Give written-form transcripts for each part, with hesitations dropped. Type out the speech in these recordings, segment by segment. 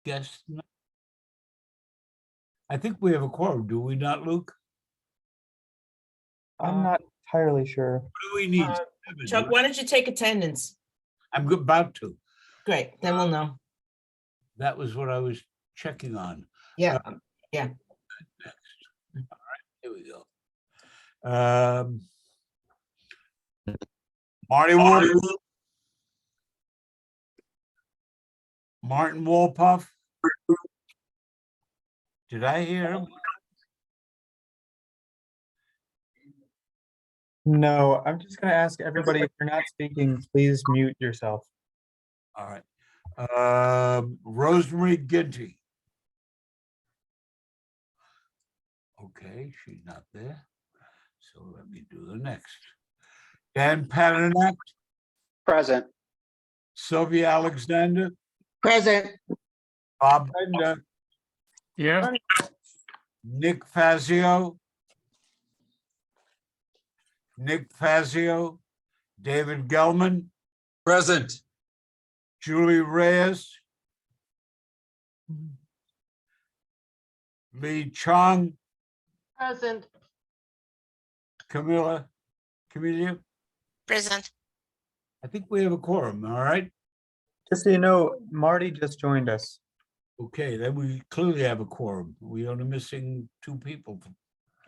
guess not. I think we have a quorum, do we not, Luke? I'm not entirely sure. What do we need? Chuck, why don't you take attendance? I'm about to. Great, then we'll know. That was what I was checking on. Yeah, Next. All right, here we go. Martin Wolpoff. Did I hear him? No, I'm just going to ask everybody, if you're not speaking, please mute yourself. All right. Rosemary Ginty. Okay, she's not there. So let me do the next. Dan Paternak, Present. Sylvia Alexander, Present. Bob Bender, Yeah, Nick Fazio, David Gelman, Present. Julie Reyes, Lee Chong, Present. Camelia. Present. I think we have a quorum, all right? Just so you know, Marty just joined us. Okay, then we clearly have a quorum. We are only missing 2 people.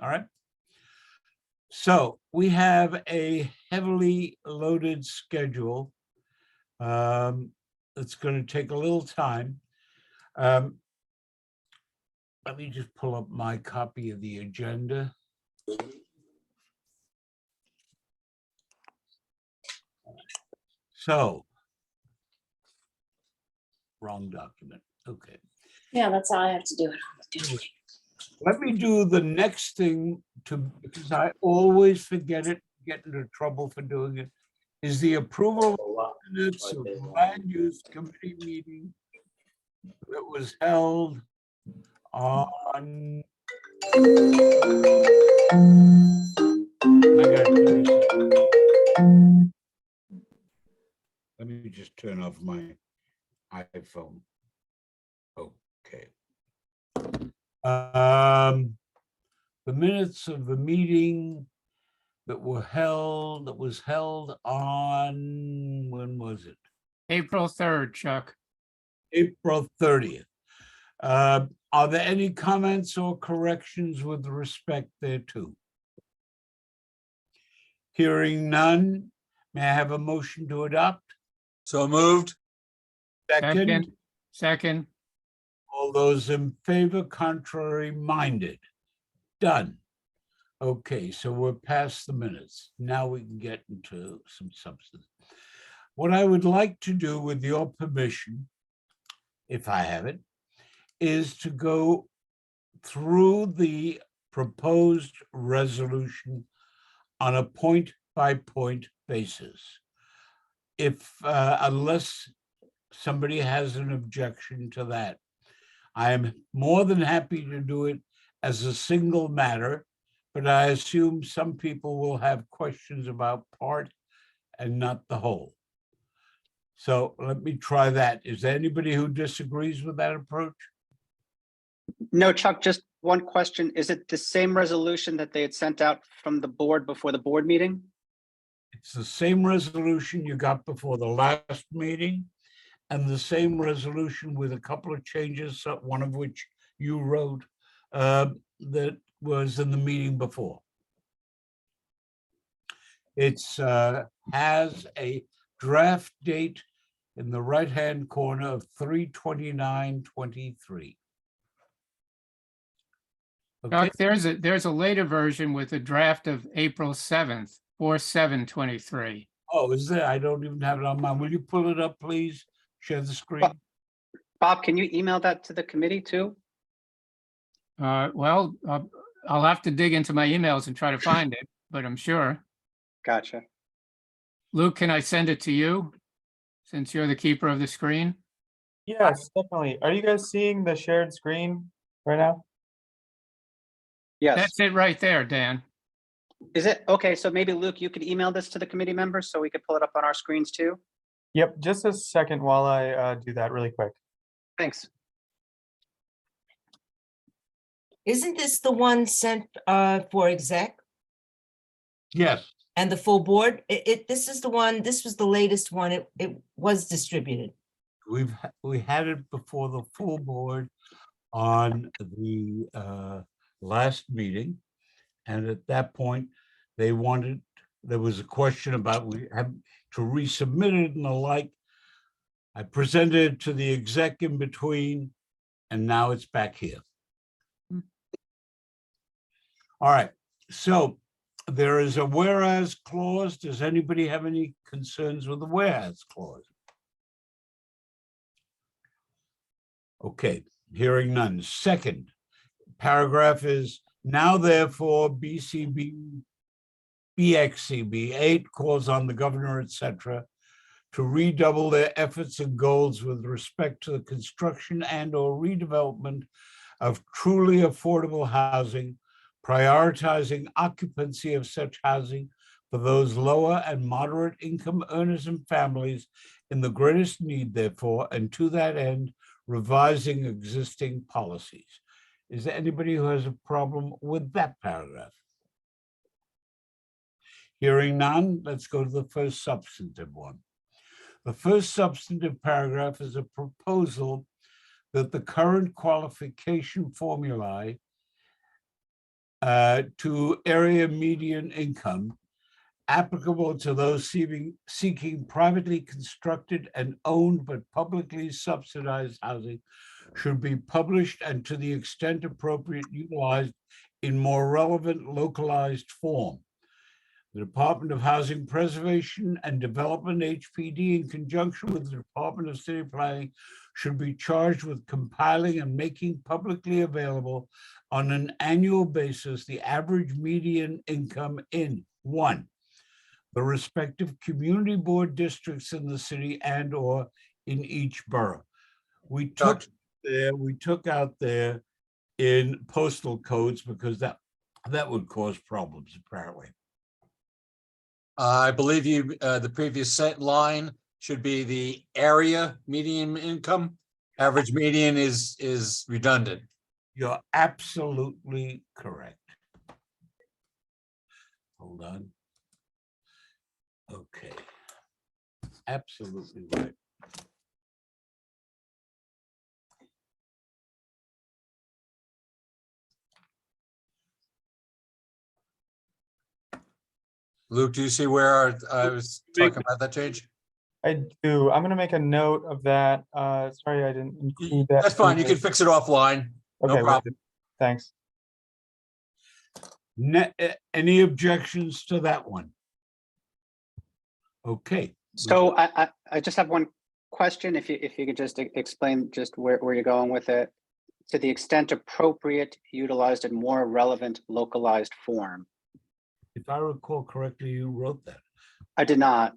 All right. So we have a heavily loaded schedule. It's going to take a little time. Let me just pull up my copy of the agenda. So, wrong document. Okay. Yeah, that's all I have to do. Let me do the next thing because I always forget it, get into trouble for doing it, is the approval of minutes of the land use committee meeting that was held on. I gotta do this. Let me just turn off my iPhone. Okay. The minutes of the meeting that was held on, when was it? April 3rd, Chuck. April 30th. Are there any comments or corrections with respect thereto? Hearing none, may I have a motion to adopt? So moved. Second, Second, all those in favor, contrary minded? Done. Okay, so we're past the minutes. Now we can get into some substance. What I would like to do, with your permission, if I have it, is to go through the proposed resolution on a point-by-point basis. If, unless somebody has an objection to that, I am more than happy to do it as a single matter, but I assume some people will have questions about part and not the whole. So let me try that. Is there anybody who disagrees with that approach? No, Chuck, just one question. Is it the same resolution that they had sent out from the board before the board meeting? It's the same resolution you got before the last meeting and the same resolution with a couple of changes, one of which you wrote, that was in the meeting before. It's has a draft date in the right-hand corner of 3/29/23. Okay, Chuck, there's a later version with a draft of April 7th, 4/7/23. oh, is there? I don't even have it on mine. Will you pull it up, please? Share the screen. Bob, can you email that to the committee too? Well, I'll have to dig into my emails and try to find it, but I'm sure. Gotcha. Luke, can I send it to you? Since you're the keeper of the screen? Yes, definitely. Are you guys seeing the shared screen right now? Yes. That's it right there, Dan. Is it? Okay, so maybe Luke, you could email this to the committee members so we could pull it up on our screens too? Yep, just a second while I do that really quick. Thanks. Isn't this the one sent for exec Yes, and the full board? This is the one, this was the latest one. It was distributed. we had it before the full board on the last meeting. And at that point, there was a question about we have to resubmit it and the like. I presented it to the exec in between, and now it's back here. All right, so there is a whereas clause. Does anybody have any concerns with the whereas clause? Okay, hearing none. Second paragraph is now therefore BXCB 8 calls on the governor, etc., to redouble their efforts and goals with respect to the construction and or redevelopment of truly affordable housing, prioritizing occupancy of such housing for those lower and moderate income earners and families in the greatest need, therefore, and to that end, revising existing policies. Is there anybody who has a problem with that paragraph? Hearing none, let's go to the first substantive one. The first substantive paragraph is a proposal that the current qualification formulae to area median income applicable to those seeking privately constructed and owned but publicly subsidized housing should be published and to the extent appropriate utilized in more relevant localized form. The Department of Housing Preservation and Development, HPD, in conjunction with the Department of City Planning, should be charged with compiling and making publicly available on an annual basis the average median income in 1, the respective community board districts in the city and or in each borough. We took out there in postal codes because that would cause problems apparently. I believe the previous set line should be the area median income. Average median is redundant. You're absolutely correct. Hold on. Okay. Absolutely right. Luke, do you see where I was talking about that change? I do. I'm gonna make a note of that. Sorry, I didn't include that. That's fine. in You the- can fix it offline. Okay, No will problem. do. Thanks. Any objections to that one? Okay. So I just have one question, if you could just explain just where you're going with it. To the extent appropriate, utilized in more relevant localized form. If I recall correctly, you wrote that. I did not.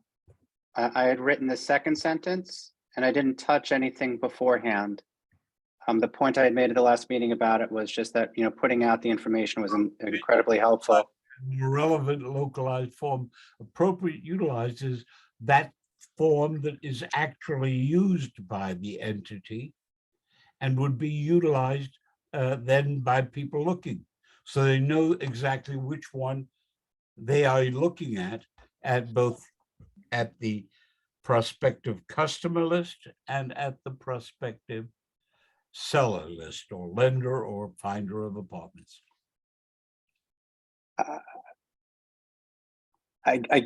I had written the second sentence and I didn't touch anything beforehand. The point I had made at the last meeting about it was just that, putting out the information was incredibly helpful. Relevant localized form, appropriate utilized is that form that is actually used by the entity and would be utilized then by people looking. So they know exactly which one they are looking at both at the prospective customer list and at the prospective seller list or lender or finder of apartments. And I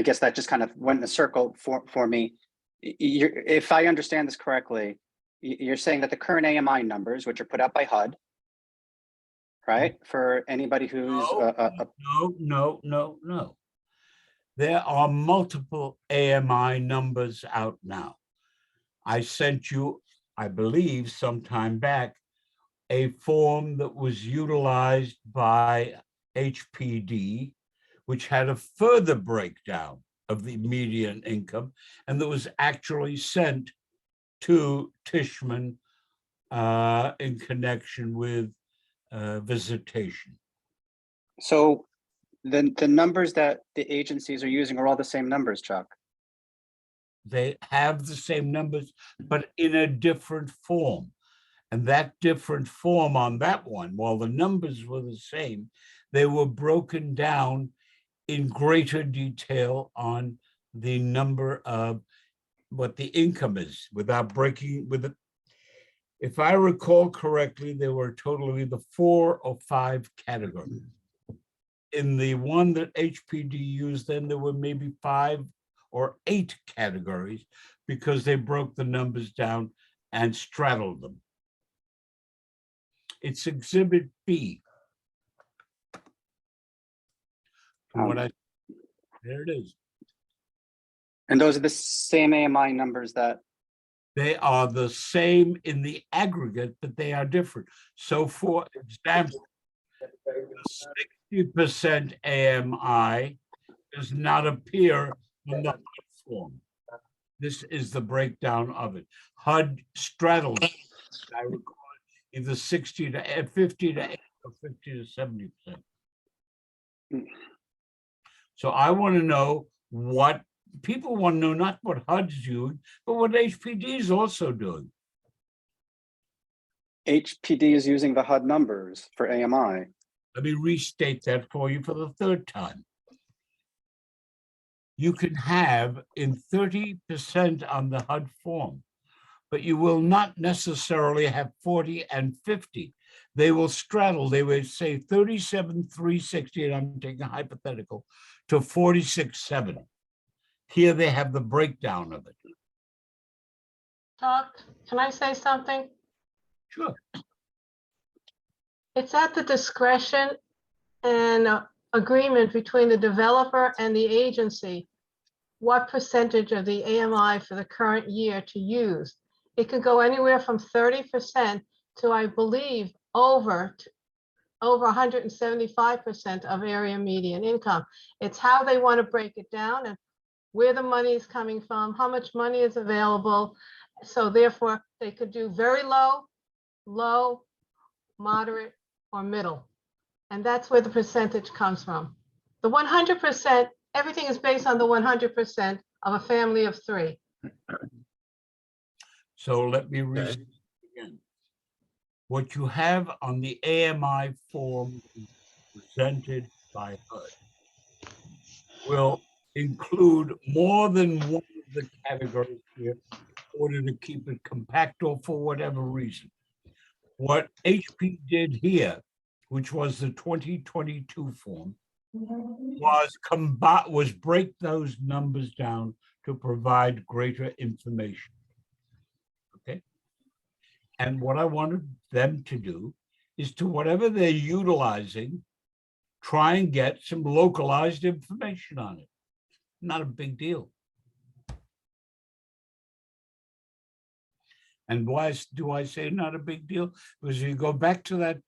guess that just kind of went in a circle for me. If I understand this correctly, you're saying that the current AMI numbers, which are put out by HUD, right? For anybody who's No. There are multiple AMI numbers out now. I sent you, I believe, some time back, a form that was utilized by HPD, which had a further breakdown of the median income, and that was actually sent to Tishman in connection with visitation. So the numbers that the agencies are using are all the same numbers, Chuck. They have the same numbers, but in a different form. And that different form on that one, while the numbers were the same, they were broken down in greater detail on the number of what the income is without breaking with it. If I recall correctly, there were a total of either 4 or 5 categories. In the one that HPD used, then there were maybe 5 or 8 categories because they broke the numbers down and straddled them. It's Exhibit B. From what there it is. And those are the same AMI numbers that, They are the same in the aggregate, but they are different. So for example, 60% AMI does not appear on the HUD form. This is the breakdown of it. HUD straddles, I recall, either 60 to 50 to 80 or 50 to 70%. So I want to know what people want to know, not what HUD's doing, but what HPD is also doing. HPD is using the HUD numbers for AMI. Let me restate that for you for the 3rd time. You can have in 30% on the HUD form, but you will not necessarily have 40 and 50. They will straddle. They would say 37,360, and I'm taking a hypothetical, to 46,7. Here they have the breakdown of it. Chuck, can I say something? Sure. It's at the discretion and agreement between the developer and the agency what percentage of the AMI for the current year to use. It could go anywhere from 30% to, I believe, over 175% of area median income. It's how they want to break it down and where the money is coming from, how much money is available. So therefore, they could do very low, low, moderate, or middle. And that's where the percentage comes from. The 100%, everything is based on the 100% of a family of 3. So let me restate again. What you have on the AMI form presented by HUD will include more than one of the categories here in order to keep it compact or for whatever reason. What HP did here, which was the 2022 form, was break those numbers down to provide greater information. Okay. And what I wanted them to do is to whatever they're utilizing, try and get some localized information on it. Not a big deal. And why do I say not a big deal? Because you go back to that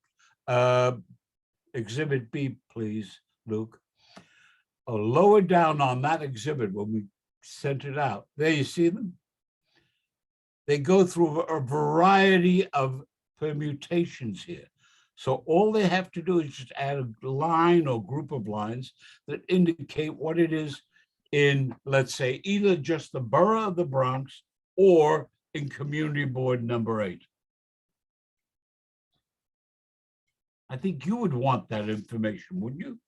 Exhibit B, please, Luke. Lower down on that exhibit when we sent it out, there you see them. They go through a variety of permutations here. So all they have to do is just add a line or group of lines that indicate what it is in, let's say, either just the borough of the Bronx or in Community Board number 8. I think you would want that information, wouldn't you?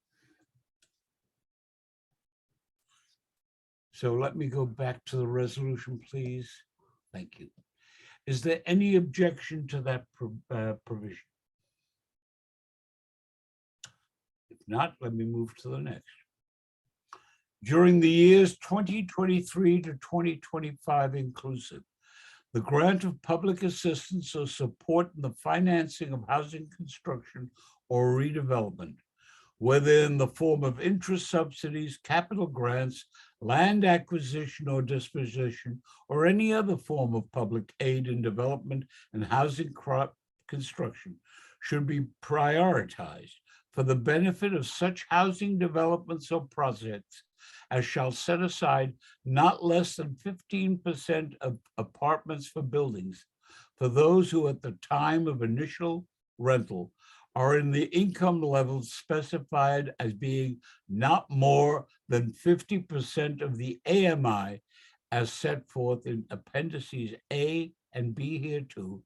So let me go back to the resolution, please. Thank you. Is there any objection to that provision? If not, let me move to the next. During the years 2023 to 2025 inclusive, the grant of public assistance or support in the financing of housing construction or redevelopment, whether in the form of interest subsidies, capital grants, land acquisition or disposition, or any other form of public aid in development and housing construction, should be prioritized for the benefit of such housing developments or projects as shall set aside not less than 15% of apartments for buildings for those who at the time of initial rental are in the income levels specified as being not more than 50% of the AMI as set forth in appendices A and B hereto,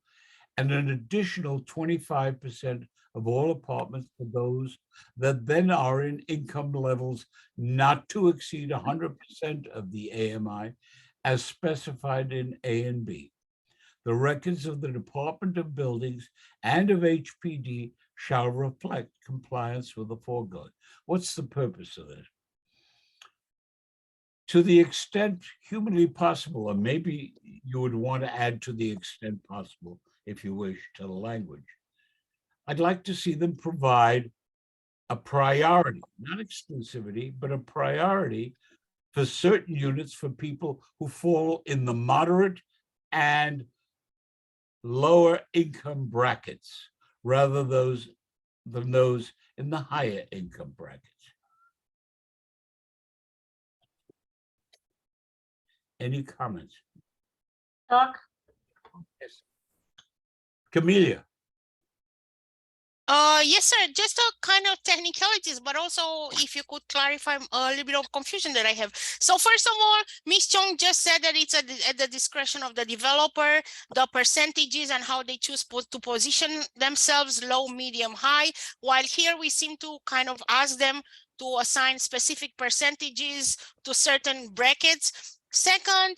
and an additional 25% of all apartments for those that then are in income levels not to exceed 100% of the AMI as specified in A and B. The records of the Department of Buildings and of HPD shall reflect compliance with the foregoing. What's the purpose of this? To the extent humanly possible, or maybe you would want to add to the extent possible, if you wish, to the language. I'd like to see them provide a priority, not exclusivity, but a priority for certain units for people who fall in the moderate and lower income brackets, rather than those in the higher income brackets. Any comments? Chuck? Yes. Camelia? Yes, sir. Just a kind of technicalities, but also if you could clarify a little bit of confusion that I have. So first of all, Ms. Chong just said that it's at the discretion of the developer, the percentages and how they choose to position themselves low, medium, high. While here we seem to kind of ask them to assign specific percentages to certain brackets. Second,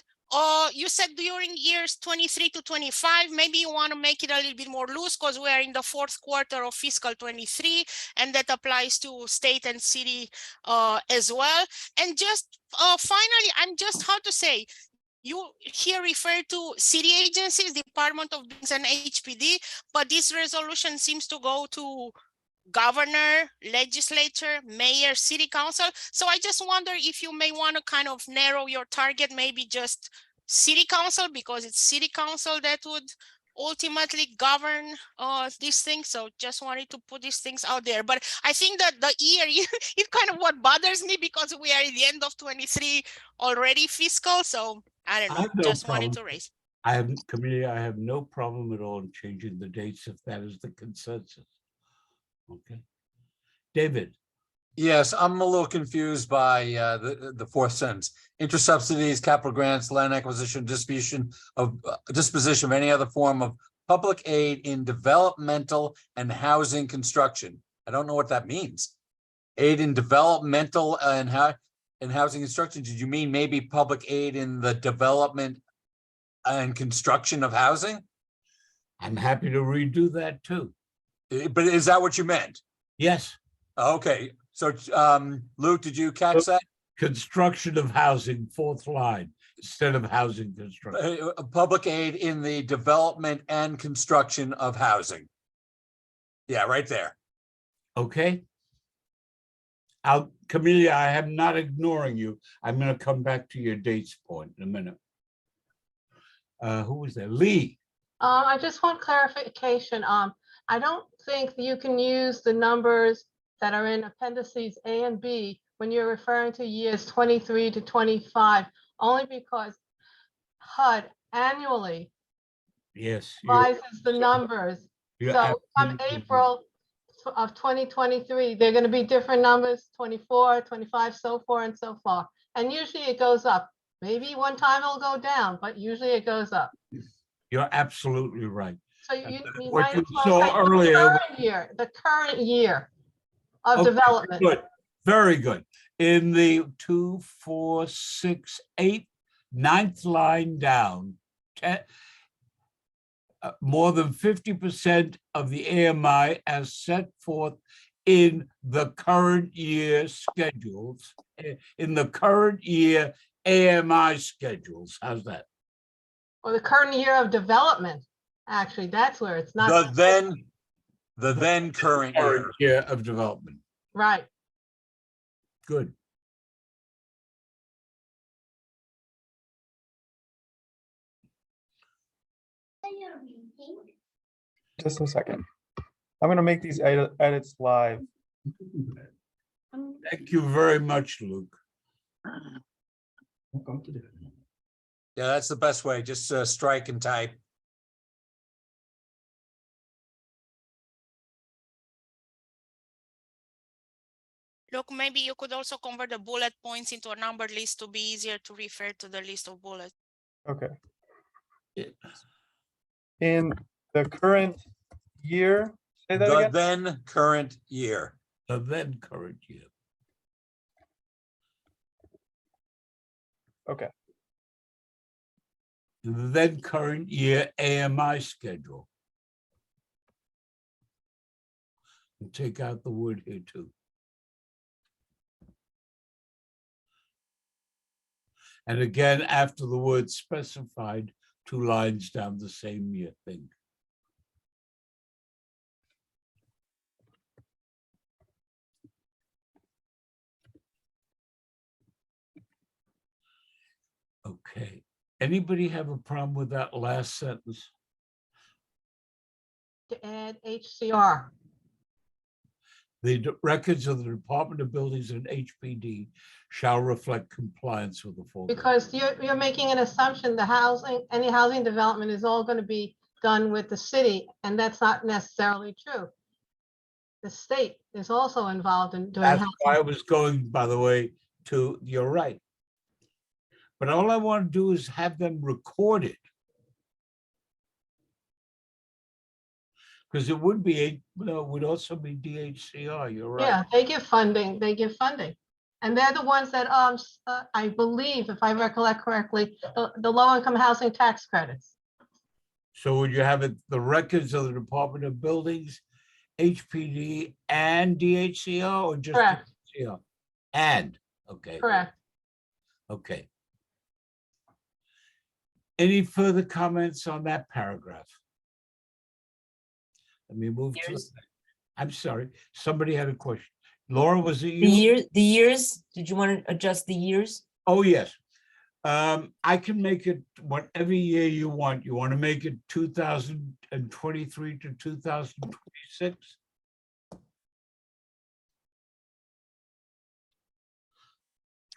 you said during years 23 to 25, maybe you want to make it a little bit more loose because we are in the fourth quarter of fiscal 23, and that applies to state and city as well. And just finally, I'm just how to say, you here refer to city agencies, Department of Buildings and HPD, but this resolution seems to go to governor, legislature, mayor, city council. So I just wonder if you may want to kind of narrow your target, maybe just city council, because it's city council that would ultimately govern these things. So just wanted to put these things out there. But I think that the year is kind of what bothers me, because we are at the end of 23 already fiscal. So I don't I know, have no just wanted problem. to raise. Camelia, I have no problem at all in changing the dates if that is the consensus. Okay. David? Yes, I'm a little confused by the fourth sentence. Inter-subsidies, capital grants, land acquisition, disposition of any other form of public aid in developmental and housing construction. I don't know what that means. Aid in developmental and housing construction. Did you mean maybe public aid in the development and construction of housing? I'm happy to redo that too. But is that what you meant? Yes, Okay, so Luke, did you catch that? construction of housing, fourth line, instead of housing construction. Public aid in the development and construction of housing. Yeah, right there. Okay? Camelia, I am not ignoring you. I'm going to come back to your dates point in a minute. Who was that? Lee? I just want clarification. I don't think you can use the numbers that are in appendices A and B when you're referring to years 23 to 25, only because HUD annually Yes. rises the numbers. you're So come absolutely right. April of 2023, they're going to be different numbers, 24, 25, so forth and so forth. And usually it goes up. Maybe one time it'll go down, but usually it goes up. You're absolutely right. So you What might you as well saw say the earlier- current year of Okay, development. Good, very good. In the 2, 4, 6, 8, 9th line down, more than 50% of the AMI as set forth in the current year schedules, in the current year AMI schedules. How's that? Or the current year of development. Actually, that's where it's not. The then current year. Current year of development. Right. Good. Just a second. I'm gonna make these edits live. Thank you very much, Luke. Yeah, that's the best way. Just strike and type. Look, maybe you could also convert the bullet points into a numbered list to be easier to refer to the list of bullets. Okay. Yeah. In The current year, say that The again? then current year. The then current year. Okay, The then current year AMI schedule. And take out the word here too. And again, after the word specified, 2 lines down the same year thing. Okay, anybody have a problem with that last sentence? To add HCR. Records of the Department of Buildings and HPD shall reflect compliance with the foregoing. Because you're making an assumption the housing, any housing development is all going to be done with the city, and that's not necessarily true. The state is also involved in doing. That's housing. why I was going, by the way, to, you're right. But all I want to do is have them recorded. Because it would be, no, it would also be DHCR, you're right. Yeah, they give funding, And they're the ones that, I believe, if I recollect correctly, the low-income housing tax credits. So would you have it, the records of the Department of Buildings, HPD and DHCR, or just Correct. DHCR? And, okay. Correct. Okay. Any further comments on that paragraph? Let me move to, Years. I'm sorry, somebody had a question. Laura, was it The you? years, did you want to adjust the years? Oh, yes. I can make it whatever year you want. You want to make it 2023 to 2026?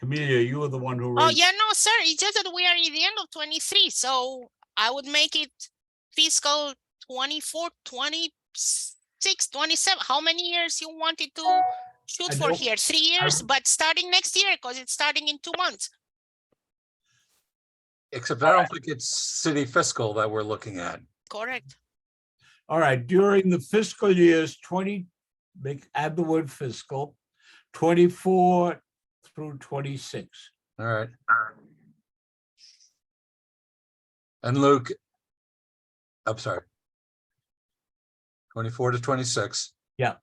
Amelia, you were the one who Oh, raised. yeah, no, sir, it's just that we are at the end of 23, so I would make it fiscal 24, 26, 27. How many years you wanted to shoot I for don't- here? 3 years, but starting next year, because it's starting in 2 months. Except I don't think it's city fiscal that we're looking at. Correct. All right, during the fiscal years 20, add the word fiscal, 24 through 26. All right. And Luke, I'm sorry. 24 to 26. Yeah.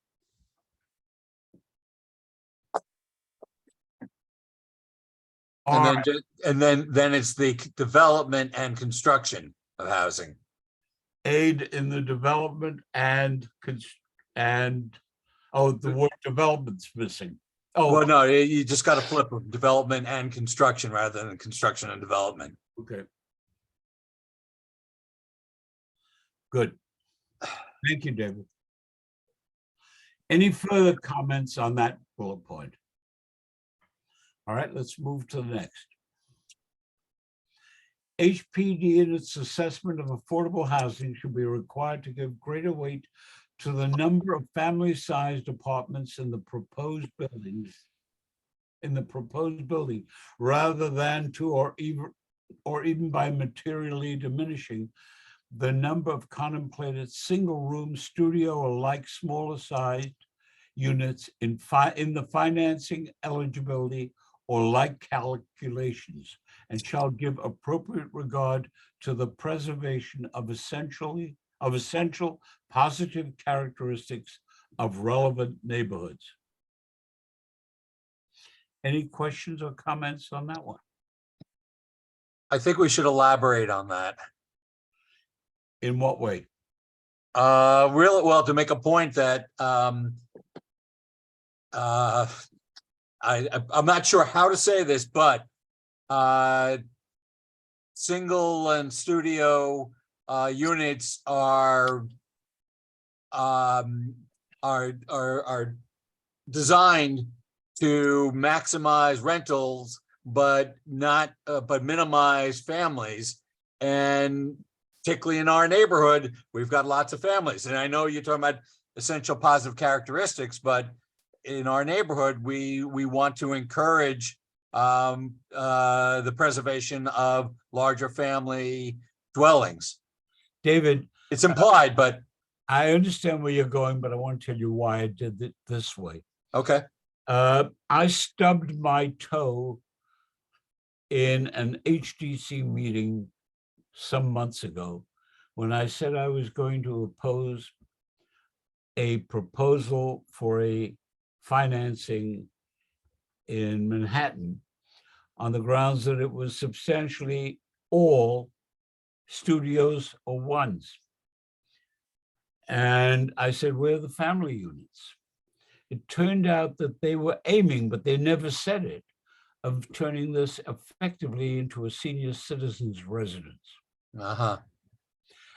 All And then, right, then it's the development and construction of housing. aid in the development and, oh, the word development's missing. Well, Oh, no, you just got to flip of development and construction rather than construction and development. okay. Good. Thank you, David. Any further comments on that bullet point? All right, let's move to the next. HPD in its assessment of affordable housing should be required to give greater weight to the number of family-sized apartments in the proposed buildings, rather than to, or even by materially diminishing the number of contemplated single-room studio or like smaller sized units in the financing eligibility or like calculations, and shall give appropriate regard to the preservation of essential positive characteristics of relevant neighborhoods. Any questions or comments on that one? I think we should elaborate on that. In what way? Really, well, to make a point that I'm not sure how to say this, but single and studio units are designed to maximize rentals, but minimize families. And particularly in our neighborhood, we've got lots of families. And I know you're talking about essential positive characteristics, but in our neighborhood, we want to encourage the preservation of larger family dwellings. David, It's implied, but I understand where you're going, but I want to tell you why I did it this way. okay. I stubbed my toe in an HDC meeting some months ago when I said I was going to oppose a proposal for a financing in Manhattan on the grounds that it was substantially all studios or ones. And I said, where are the family units? It turned out that they were aiming, but they never said it, of turning this effectively into a senior citizens residence. Uh-huh.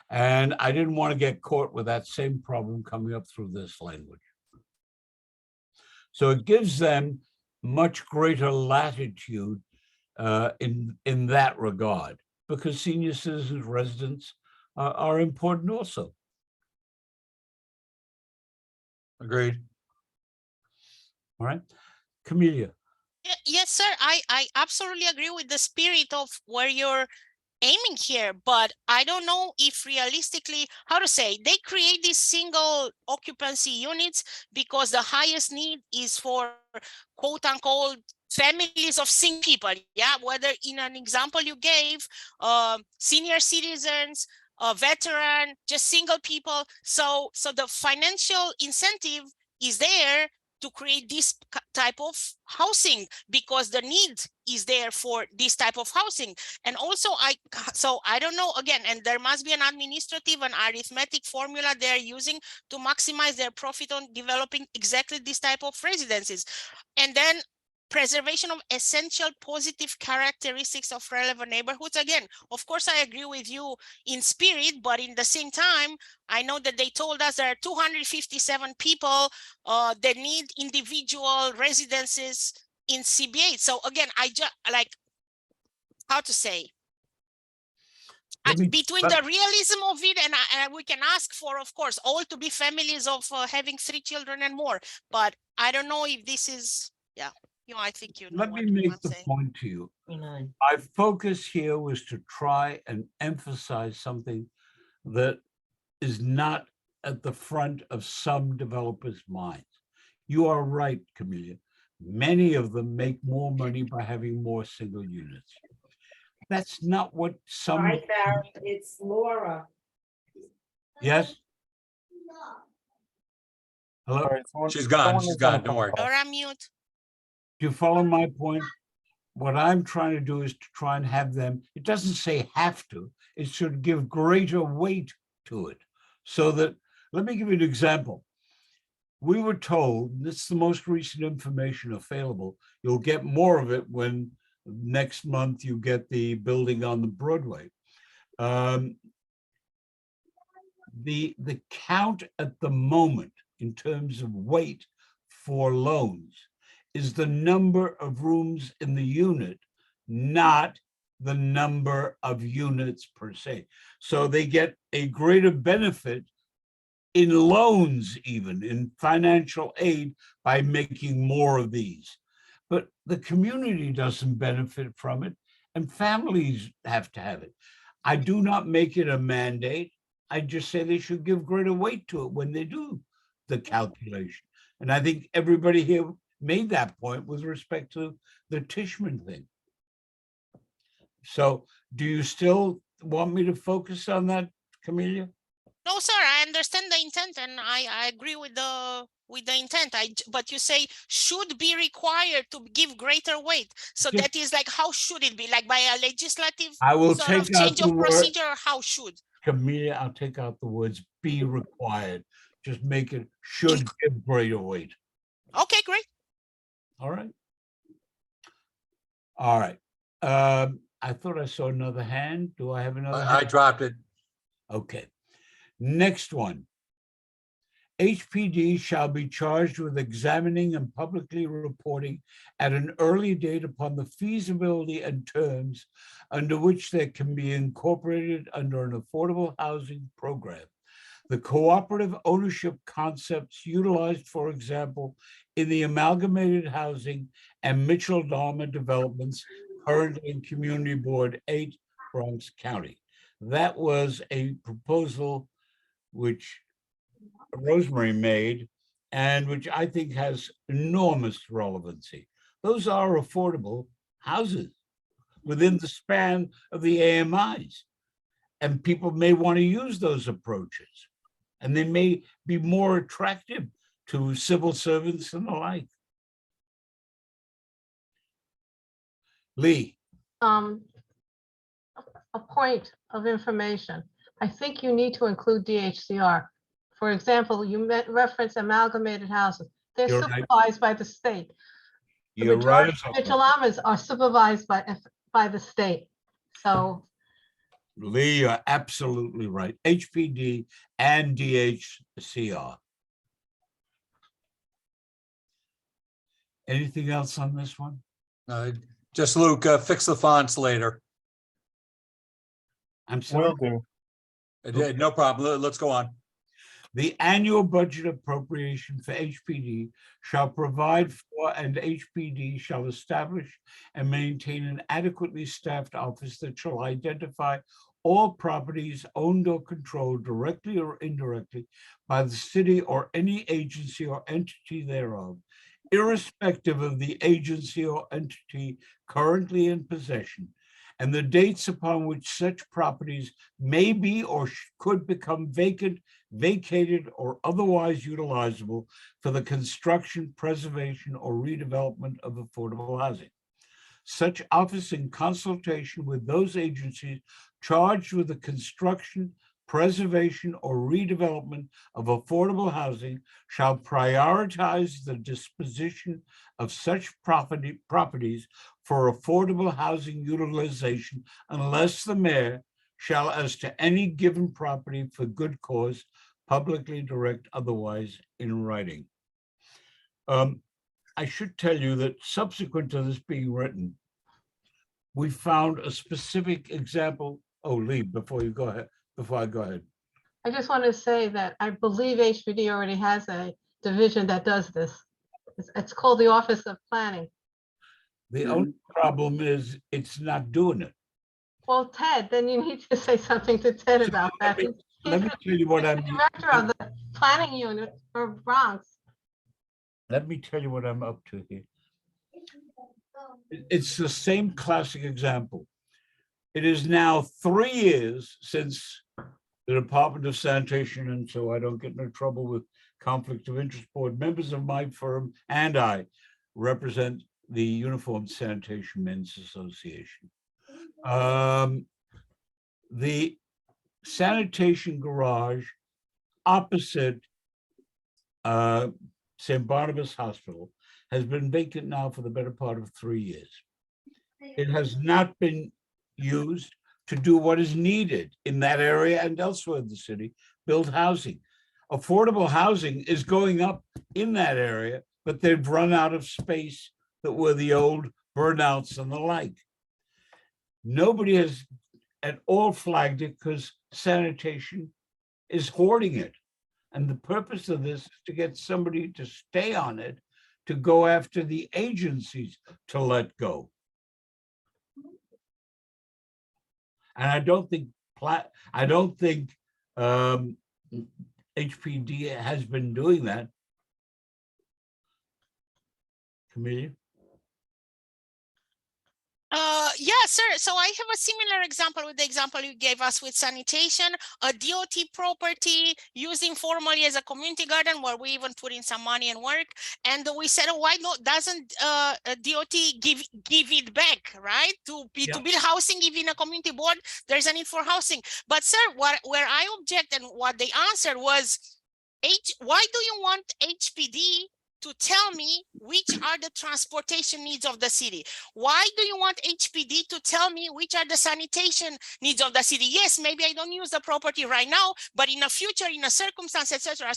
And I didn't want to get caught with that same problem coming up through this language. So it gives them much greater latitude in that regard, because senior citizens residents are important also. Agreed. All right, Camelia. Yes, sir. I absolutely agree with the spirit of where you're aiming here, but I don't know if realistically, how to say, they create these single occupancy units because the highest need is for quote unquote families of single people. Yeah, whether in an example you gave, senior citizens, a veteran, just single people. So the financial incentive is there to create this type of housing because the need is there for this type of housing. And also I don't know, again, and there must be an administrative and arithmetic formula they're using to maximize their profit on developing exactly this type of residences. And then preservation of essential positive characteristics of relevant neighborhoods. Again, of course, I agree with you in spirit, but in the same time, I know that they told us there are 257 people that need individual residences in CB8. So again, I just like, how to say, between the realism of it and we can ask for, of course, all to be families of having 3 children and more. But I don't know if this is, yeah. You know, I think you know Let what me make I'm the saying. point to you. 29. My focus here was to try and emphasize something that is not at the front of some developers' minds. You are right, Camelia. Many of them make more money by having more single units. That's not what some. Hi, Barry, it's Laura. Yes? Hello? Sorry, She's gone. someone She's is on a gone. Don't phone worry. call. Laura, mute. Do you follow my point? What I'm trying to do is to try and have them, it doesn't say have to, it should give greater weight to it. So that, let me give you an example. We were told, this is the most recent information available, you'll get more of it when next month you get the building on the Broadway. The count at the moment in terms of weight for loans is the number of rooms in the unit, not the number of units per se. So they get a greater benefit in loans, even in financial aid, by making more of these. But the community doesn't benefit from it, and families have to have it. I do not make it a mandate. I just say they should give greater weight to it when they do the calculation. And I think everybody here made that point with respect to the Tishman thing. So do you still want me to focus on that, Camelia? No, sir, I understand the intent and I agree with the intent. But you say should be required to give greater weight. So Just- that is like, how should it be? Like by a legislative I will sort of take out change the of word, procedure, or how should? Camelia, I'll take out the words be required. Just make it should give greater weight. Okay, great. All right. All right. I thought I saw another hand. Do I have another? I hand? dropped it. Okay. Next one. HPD shall be charged with examining and publicly reporting at an early date upon the feasibility and terms under which they can be incorporated under an affordable housing program. The cooperative ownership concepts utilized, for example, in the amalgamated housing and Mitchell Dharma developments currently in Community Board 8, Bronx County. That was a proposal which Rosemary made, and which I think has enormous relevancy. Those are affordable houses within the span of the AMIs. And people may want to use those approaches. And they may be more attractive to civil servants and the like. Lee, A point of information. I think you need to include DHCR. For example, you reference amalgamated houses. They're You're right. supervised by the state. The you're right. majority of Mitchell-Lamas are supervised by the state. So Lee, you're absolutely right. HPD and DHCR. Anything else on this one? Just Luke, fix the fonts later. I'm sorry. Will do. No problem. Let's go on. The annual budget appropriation for HPD shall provide for, and HPD shall establish and maintain an adequately staffed office that shall identify all properties owned or controlled directly or indirectly by the city or any agency or entity thereof, irrespective of the agency or entity currently in possession, and the dates upon which such properties may be or could become vacant, vacated, or otherwise utilizable for the construction, preservation, or redevelopment of affordable housing. Such office, in consultation with those agencies charged with the construction, preservation, or redevelopment of affordable housing, shall prioritize the disposition of such properties for affordable housing utilization unless the mayor shall, as to any given property for good cause, publicly direct otherwise in writing. I should tell you that subsequent to this being written, we found a specific example. Oh, Lee, before I go ahead. I just want to say that I believe HPD already has a division that does this. It's called the Office of Planning. The only problem is it's not doing it. Well, Ted, then you need to say something to Ted about that. Let me tell you what He's I'm. the director of the planning unit for Bronx. Let me tell you what I'm up to here. It's the same classic example. It is now 3 years since the Department of Sanitation, and so I don't get into trouble with conflict of interest board members of my firm, and I represent the Uniform Sanitation Men's Association. The sanitation garage opposite St. Barnabas Hospital has been vacant now for the better part of 3 years. It has not been used to do what is needed in that area and elsewhere in the city, build housing. Affordable housing is going up in that area, but they've run out of space that were the old burnouts and the like. Nobody has at all flagged it because sanitation is hoarding it. And the purpose of this is to get somebody to stay on it, to go after the agencies to let go. And I don't think HPD has been doing that. Camelia? Yeah, sir. So I have a similar example with the example you gave us with sanitation, a DOT property used informally as a community garden where we even put in some money and work. And we said, oh, why not doesn't DOT give it back, right? To build housing, even a community board, there's a need for housing. But sir, where I object and what they answered was, why do you want HPD to tell me which are the transportation needs of the city? Why do you want HPD to tell me which are the sanitation needs of the city? Yes, maybe I don't use the property right now, but in the future, in a circumstance, etc.,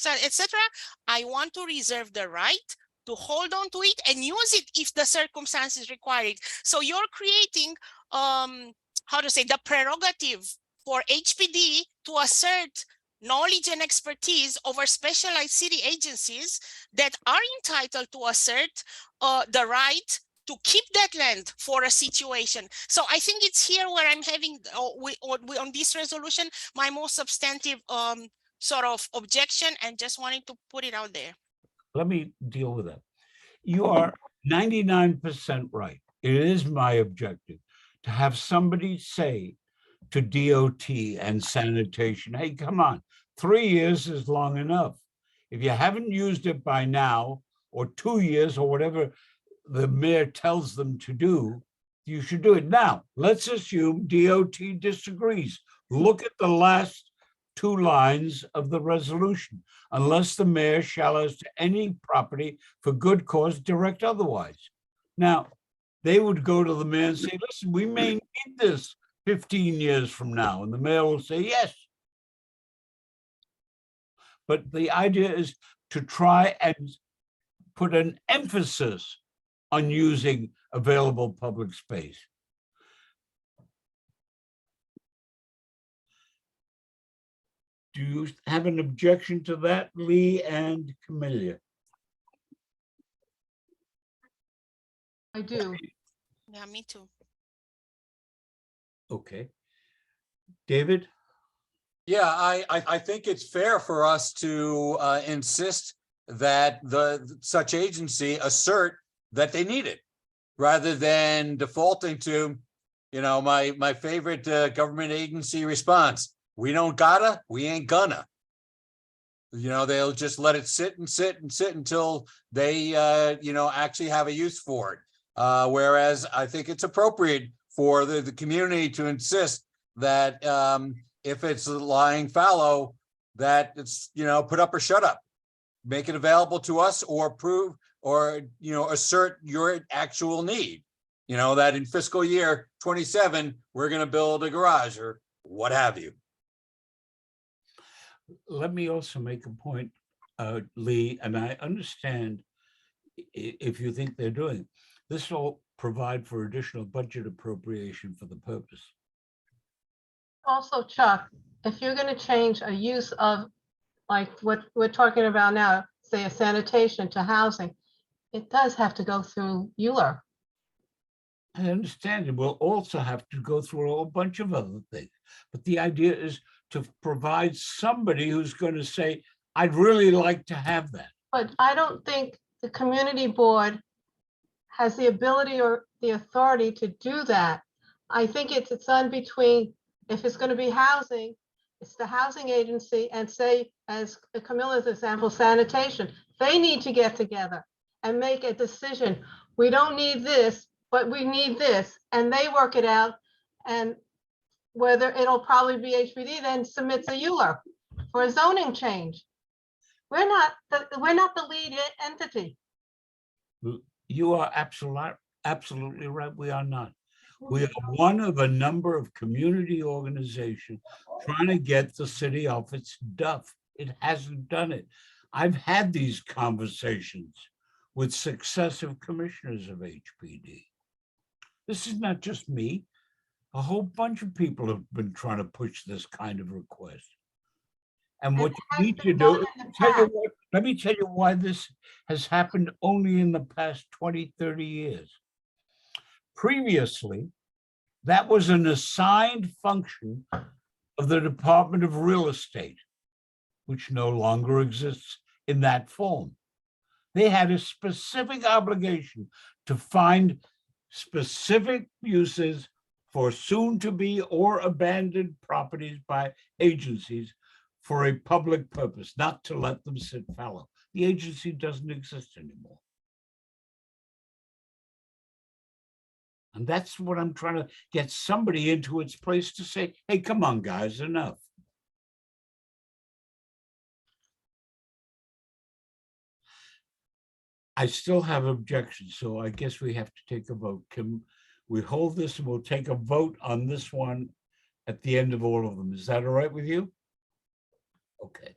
I want to reserve the right to hold on to it and use it if the circumstances require it. So you're creating, the prerogative for HPD to assert knowledge and expertise over specialized city agencies that are entitled to assert the right to keep that land for a situation. So I think it's here where I'm having on this resolution, my most substantive sort of objection and just wanting to put it out there. Let me deal with that. You are 99% right. It is my objective to have somebody say to DOT and sanitation, hey, come on, 3 years is long enough. If you haven't used it by now, or 2 years, or whatever the mayor tells them to do, you should do it now. Let's assume DOT disagrees. Look at the last 2 lines of the resolution. Unless the mayor shall as to any property for good cause direct otherwise. Now, they would go to the mayor and say, listen, we may need this 15 years from now. And the mayor will say, yes. But the idea is to try and put an emphasis on using available public space. Do you have an objection to that, Lee and Camelia? I do. Yeah, me too. Okay. David? Yeah, I think it's fair for us to insist that such agency assert that they need it, rather than defaulting to, you know, my favorite government agency response. We don't gotta, we ain't gonna. You know, they'll just let it sit and sit and sit until they, you know, actually have a use for it. Whereas I think it's appropriate for the community to insist that if it's lying fallow, that it's, you know, put up or shut up. Make it available to us, or prove, or, you know, assert your actual need. You know, that in fiscal year 27, we're going to build a garage or what have you. Let me also make a point, Lee, and I understand if you think they're doing. This will provide for additional budget appropriation for the purpose. Also, Chuck, if you're going to change a use of, like what we're talking about now, say a sanitation to housing, it does have to go through Euler. I understand it will also have to go through a whole bunch of other things. But the idea is to provide somebody who's going to say, I'd really like to have that. But I don't think the community board has the ability or the authority to do that. I think it's done between, if it's going to be housing, it's the housing agency, and say, as Camilla's example, sanitation, they need to get together and make a decision. We don't need this, but we need this, and they work it out. And whether it'll probably be HPD then submits a Euler for a zoning change. We're not the lead entity. You are absolutely right. We are not. We are one of a number of community organizations trying to get the city off its duff. It hasn't done it. I've had these conversations with successive commissioners of HPD. This is not just me. A whole bunch of people have been trying to push this kind of request. And what you need to do, let me tell you why this has happened only in the past 20, 30 years. Previously, that was an assigned function of the Department of Real Estate, which no longer exists in that form. They had a specific obligation to find specific uses for soon-to-be or abandoned properties by agencies for a public purpose, not to let them sit fallow. The agency doesn't exist anymore. And that's what I'm trying to get somebody into its place to say, hey, come on, guys, enough. I still have objections, so I guess we have to take a vote. Can we hold this and we'll take a vote on this one at the end of all of them? Is that all right with you? Okay.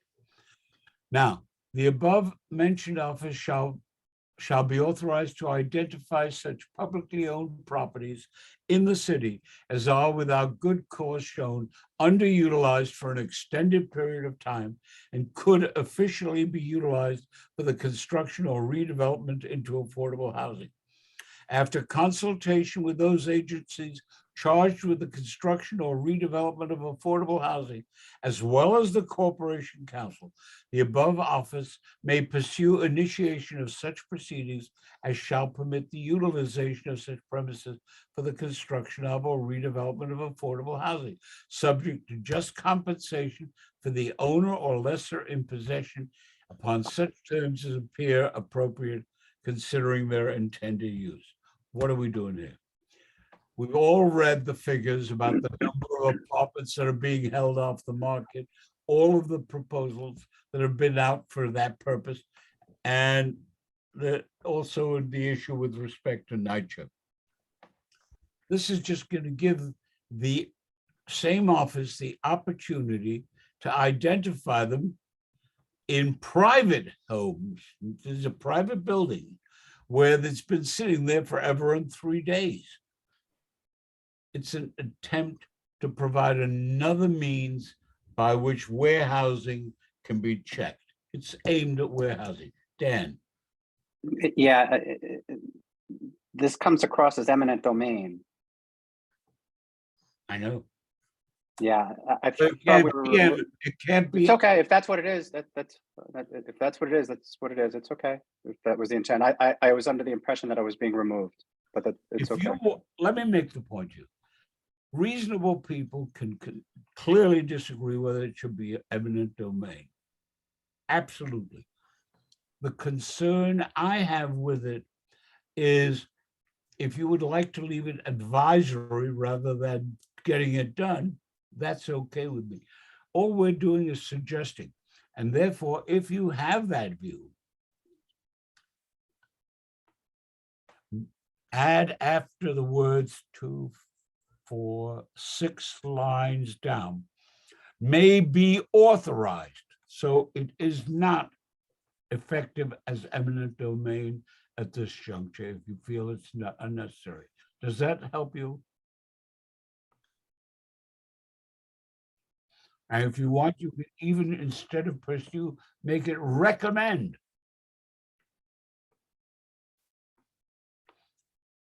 Now, the above mentioned office shall be authorized to identify such publicly owned properties in the city as are without good cause shown underutilized for an extended period of time and could officially be utilized for the construction or redevelopment into affordable housing. After consultation with those agencies charged with the construction or redevelopment of affordable housing, as well as the Corporation Council, the above office may pursue initiation of such proceedings as shall permit the utilization of such premises for the construction of or redevelopment of affordable housing, subject to just compensation for the owner or lessor in possession upon such terms as appear appropriate, considering their intended use. What are we doing here? We've all read the figures about the number of apartments that are being held off the market, all of the proposals that have been out for that purpose, and also the issue with respect to NYCHA. This is just going to give the same office the opportunity to identify them in private homes. This is a private building where it's been sitting there forever and 3 days. It's an attempt to provide another means by which warehousing can be checked. It's aimed at warehousing. Dan. Yeah, this comes across as eminent domain. I know. Yeah, I But thought it can't be. it's okay if that's what it is. If that's what it is, that's what it is. It's okay. If that was the intent, I was under the impression that I was being removed, but it's If okay. let me make the point to you. Reasonable people can clearly disagree whether it should be eminent domain. Absolutely. The concern I have with it is if you would like to leave it advisory rather than getting it done, that's okay with me. All we're doing is suggesting. And therefore, if you have that view, add after the words 2, 4, 6 lines down, may be authorized. So it is not effective as eminent domain at this juncture if you feel it's not unnecessary. Does that help you? And if you want, you can even, instead of pursue, make it recommend.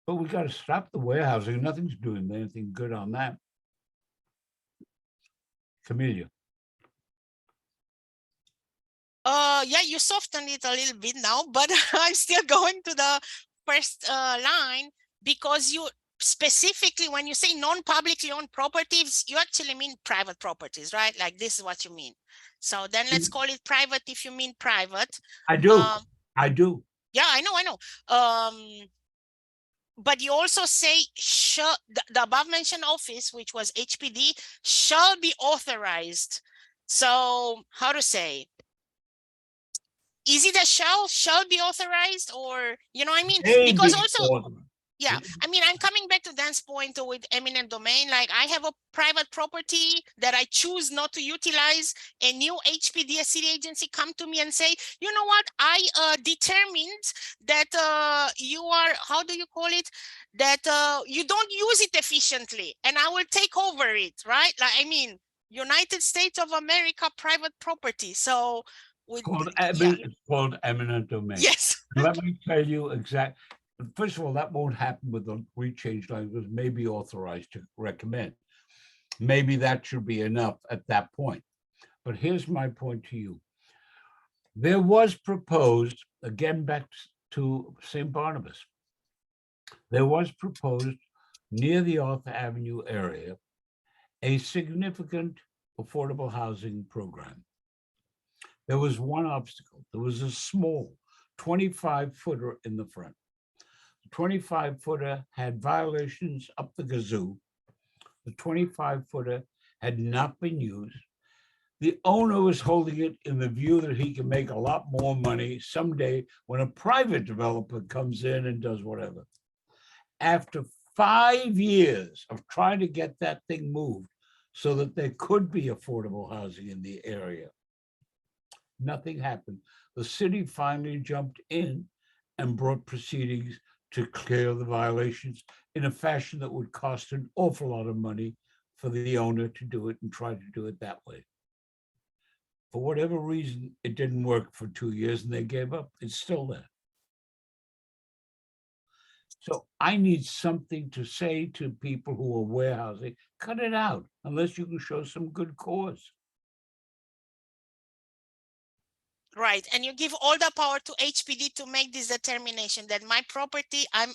But we got to stop the warehousing. Nothing's doing anything good on that. Camelia. Yeah, you softened it a little bit now, but I'm still going to the first line because you specifically, when you say non-publicly owned properties, you actually mean private properties, right? Like this is what you mean. So then let's call it private if you mean private. I do. I do. Yeah, I know. But you also say the above mentioned office, which was HPD, shall be authorized. So how to say? Is it a shall be authorized, or you know what I mean? Because also, yeah, I mean, I'm coming back to Dan's point with eminent domain. Like I have a private property that I choose not to utilize. A new HPD, a city agency, come to me and say, you know what? I determined that you are, how do you call it? That you don't use it efficiently, and I will take over it, right? Like I mean, United States of America private property. So. It's called eminent domain. Yes. Let me tell you exactly. First of all, that won't happen with the rechange language. May be authorized to recommend. Maybe that should be enough at that point. But here's my point to you. There was proposed, again back to St. Barnabas, there was proposed near the Arthur Avenue area a significant affordable housing program. There was one obstacle. There was a small 25-footer in the front. The 25-footer had violations up the gazoo. The 25-footer had not been used. The owner was holding it in the view that he can make a lot more money someday when a private developer comes in and does whatever. After 5 years of trying to get that thing moved so that there could be affordable housing in the area, nothing happened. The city finally jumped in and brought proceedings to clear the violations in a fashion that would cost an awful lot of money for the owner to do it and try to do it that way. For whatever reason, it didn't work for 2 years and they gave up. It's still there. So I need something to say to people who are warehousing, cut it out unless you can show some good cause. Right, and you give all the power to HPD to make this determination that my property, I'm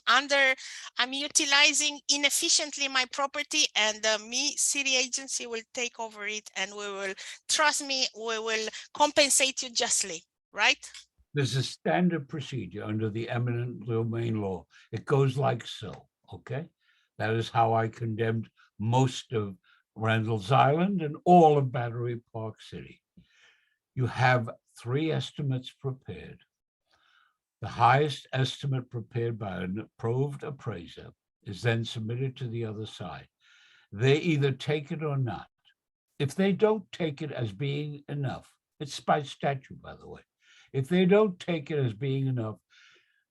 utilizing inefficiently my property, and the city agency will take over it, and we will, trust me, we will compensate you justly, right? There's a standard procedure under the eminent domain law. It goes like so, okay? That is how I condemned most of Randall's Island and all of Battery Park City. You have 3 estimates prepared. The highest estimate prepared by an approved appraiser is then submitted to the other side. They either take it or not. If they don't take it as being enough, it's by statute, by the way. If they don't take it as being enough,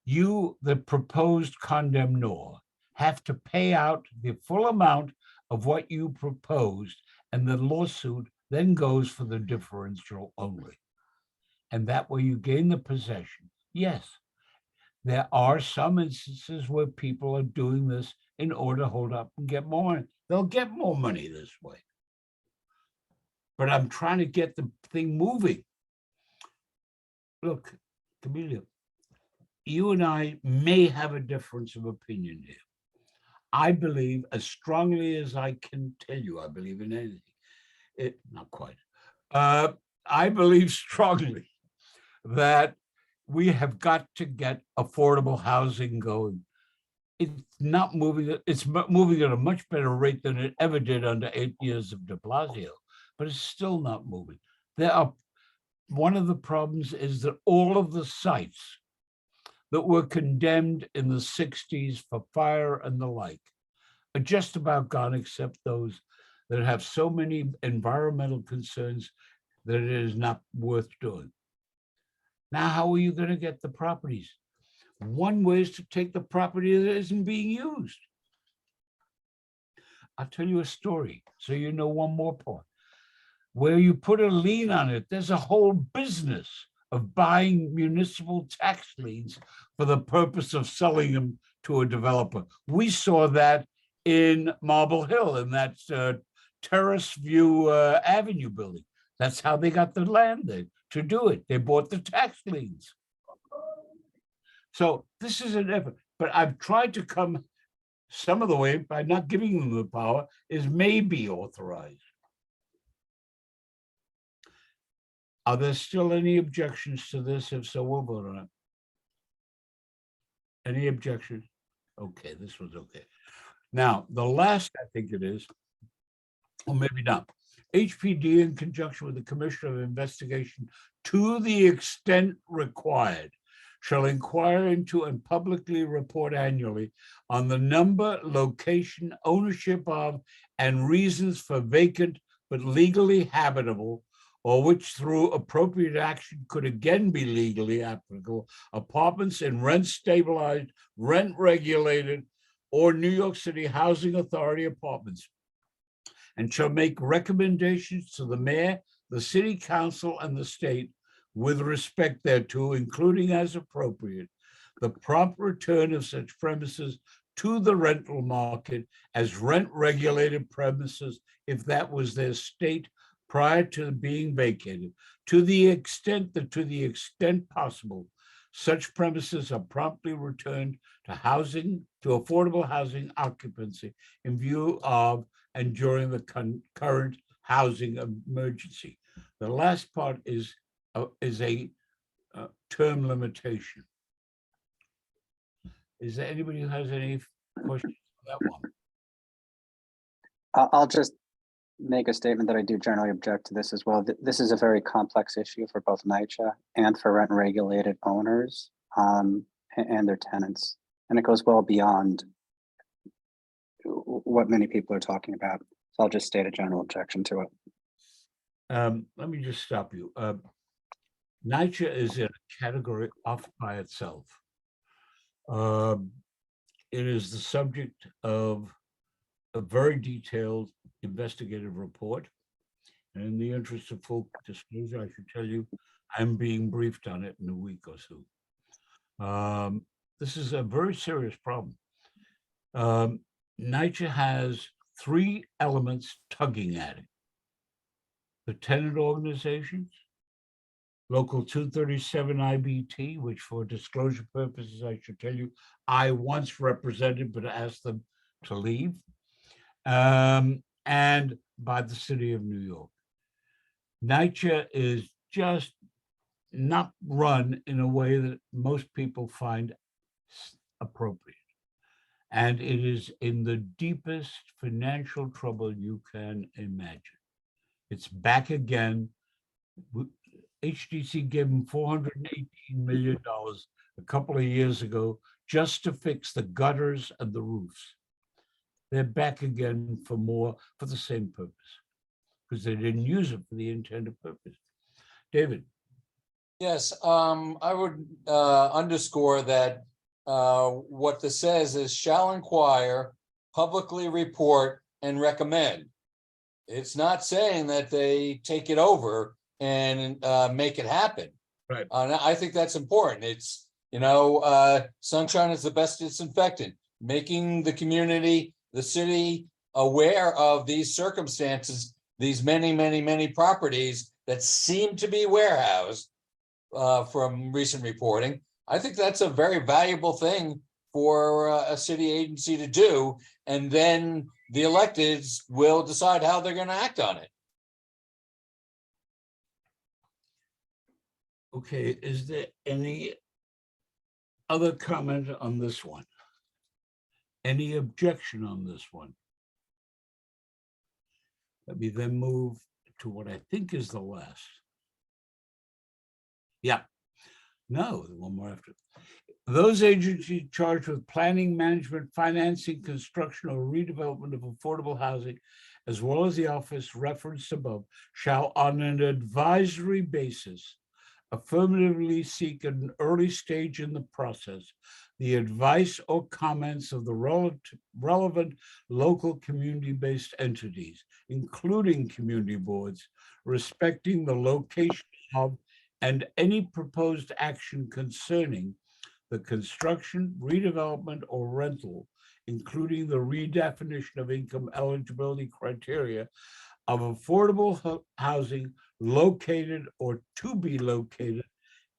you, the proposed condemnor, have to pay out the full amount of what you proposed, and the lawsuit then goes for the differential only. And that way you gain the possession. Yes, there are some instances where people are doing this in order to hold up and get more money. They'll get more money this way. But I'm trying to get the thing moving. Look, Camelia, you and I may have a difference of opinion here. I believe as strongly as I can tell you, I believe in anything. Not quite. I believe strongly that we have got to get affordable housing going. It's not moving, it's moving at a much better rate than it ever did under 8 years of de Blasio, but it's still not moving. One of the problems is that all of the sites that were condemned in the 60s for fire and the like are just about gone, except those that have so many environmental concerns that it is not worth doing. Now, how are you going to get the properties? One way is to take the property that isn't being used. I'll tell you a story so you know one more part. Where you put a lien on it, there's a whole business of buying municipal tax liens for the purpose of selling them to a developer. We saw that in Marble Hill in that Terrace View Avenue building. That's how they got the land there to do it. They bought the tax liens. So this is an effort, but I've tried to come some of the way by not giving them the power is maybe authorized. Are there still any objections to this? If so, we'll vote on it. Any objections? Okay, this was okay. Now, the last, I think it is, or maybe not. HPD in conjunction with the Commissioner of Investigation, to the extent required, shall inquire into and publicly report annually on the number, location, ownership of, and reasons for vacant but legally habitable, or which through appropriate action could again be legally applicable, apartments in rent-stabilized, rent-regulated, or New York City Housing Authority apartments, and shall make recommendations to the mayor, the city council, and the state with respect thereto, including as appropriate, the prompt return of such premises to the rental market as rent-regulated premises, if that was their state prior to being vacated, to the extent possible, such premises are promptly returned to affordable housing occupancy in view of and during the current housing emergency. The last part is a term limitation. Is there anybody who has any questions on that one? I'll just make a statement that I do generally object to this as well. This is a very complex issue for both NYCHA and for rent regulated owners and their tenants. And it goes well beyond what many people are talking about. So I'll just state a general objection to it. Let me just stop you. NYCHA is in a category off by itself. It is the subject of a very detailed investigative report. And in the interest of full disclosure, I should tell you, I'm being briefed on it in a week or so. This is a very serious problem. NYCHA has three elements tugging at it. The tenant organizations, Local 237 IBT, which for disclosure purposes, I should tell you, I once represented, but asked them to leave, and by the city of New York. NYCHA is just not run in a way that most people find appropriate. And it is in the deepest financial trouble you can imagine. It's back again. HDC gave them $418 million a couple of years ago just to fix the gutters and the roofs. They're back again for more, for the same purpose, because they didn't use it for the intended purpose. David? Yes, I would underscore that what this says is shall inquire, publicly report, and recommend. It's not saying that they take it over and make it happen. Right. And I think that's important. It's, sunshine is the best disinfectant, making the community, the city aware of these circumstances, these many, many, many properties that seem to be warehoused from recent reporting. I think that's a very valuable thing for a city agency to do. And then the electeds will decide how they're going to act on it. Okay, is there any other comment on this one? Any objection on this one? Let me then move to what I think is the last. Yeah, no, one more after. Those agencies charged with planning, management, financing, construction, or redevelopment of affordable housing, as well as the office referenced above, shall on an advisory basis affirmatively seek at an early stage in the process the advice or comments of the relevant local community-based entities, including community boards, respecting the location of and any proposed action concerning the construction, redevelopment, or rental, including the redefinition of income eligibility criteria of affordable housing located or to be located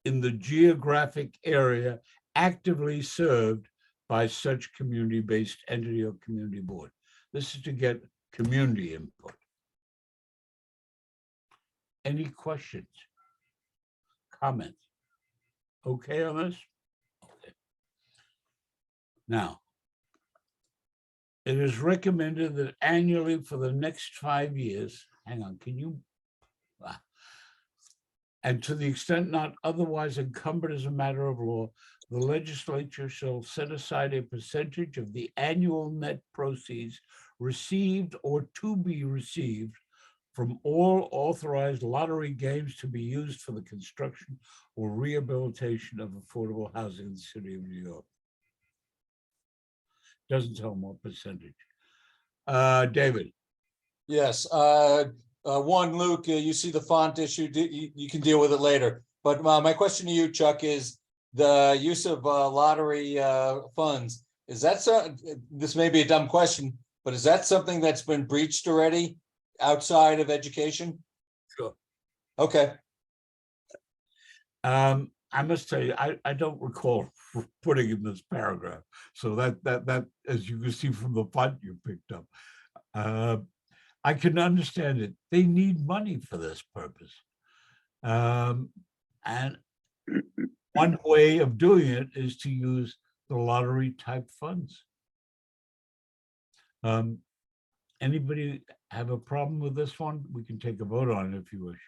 in the geographic area actively served by such community-based entity or community board. This is to get community input. Any questions? Comments? Okay on this? Okay. Now, it is recommended that annually for the next 5 years, hang on, can you? And to the extent not otherwise encumbered as a matter of law, the legislature shall set aside a percentage of the annual net proceeds received or to be received from all authorized lottery games to be used for the construction or rehabilitation of affordable housing in the city of New York. Doesn't tell them what percentage. David? Yes, one, Luke, you see the font issue, you can deal with it later. But my question to you, Chuck, is the use of lottery funds. Is that so? This may be a dumb question, but is that something that's been breached already outside of education? Sure. Okay. I must tell you, I don't recall putting in this paragraph. So that as you can see from the font you picked up, I can understand it. They need money for this purpose. And one way of doing it is to use the lottery type funds. Anybody have a problem with this one? We can take a vote on it if you wish.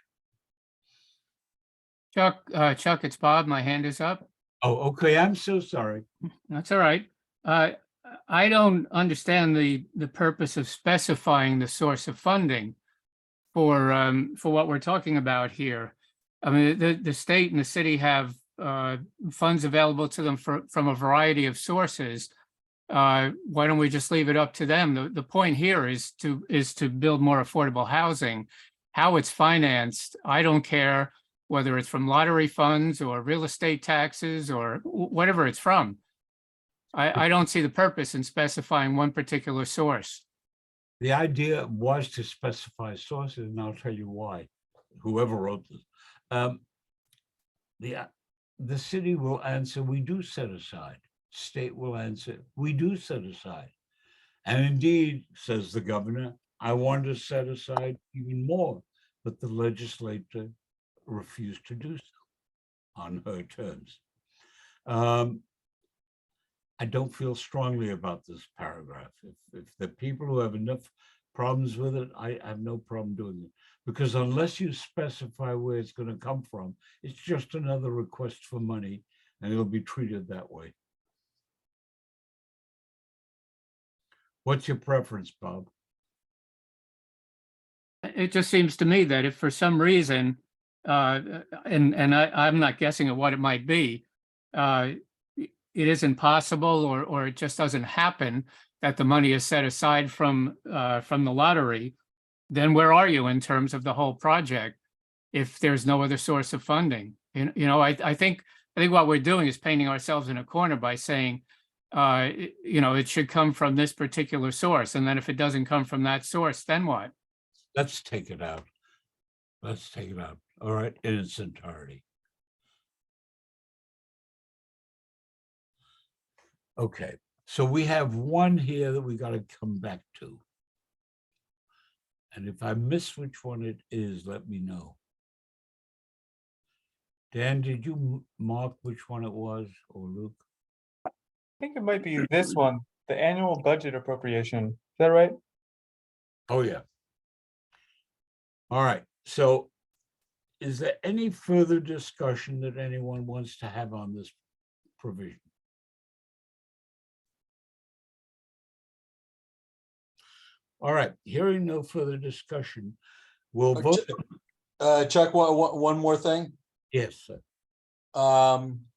Chuck, it's Bob. My hand is up. Oh, okay. I'm so sorry. That's all right. I don't understand the purpose of specifying the source of funding for what we're talking about here. I mean, the state and the city have funds available to them from a variety of sources. Why don't we just leave it up to them? The point here is to build more affordable housing. How it's financed, I don't care whether it's from lottery funds or real estate taxes or whatever it's from. I don't see the purpose in specifying one particular source. The idea was to specify sources, and I'll tell you why, whoever wrote this. The city will answer, we do set aside. State will answer, we do set aside. And indeed, says the governor, I want to set aside even more, but the legislature refused to do so on her terms. I don't feel strongly about this paragraph. If the people who have enough problems with it, I have no problem doing it. Because unless you specify where it's going to come from, it's just another request for money, and it'll be treated that way. What's your preference, Bob? It just seems to me that if for some reason, and I'm not guessing at what it might be, it isn't possible or it just doesn't happen that the money is set aside from the lottery, then where are you in terms of the whole project if there's no other source of funding? I think what we're doing is painting ourselves in a corner by saying, it should come from this particular source. And then if it doesn't come from that source, then what? Let's take it out. Let's take it out. All right, in its entirety. Okay, so we have one here that we got to come back to. And if I miss which one it is, let me know. Dan, did you mark which one it was, or Luke? I think it might be this one, the annual budget appropriation. Is that right? Oh, yeah. All right, so is there any further discussion that anyone wants to have on this provision? All right, hearing no further discussion, we'll vote. Chuck, one more thing. Yes, sir.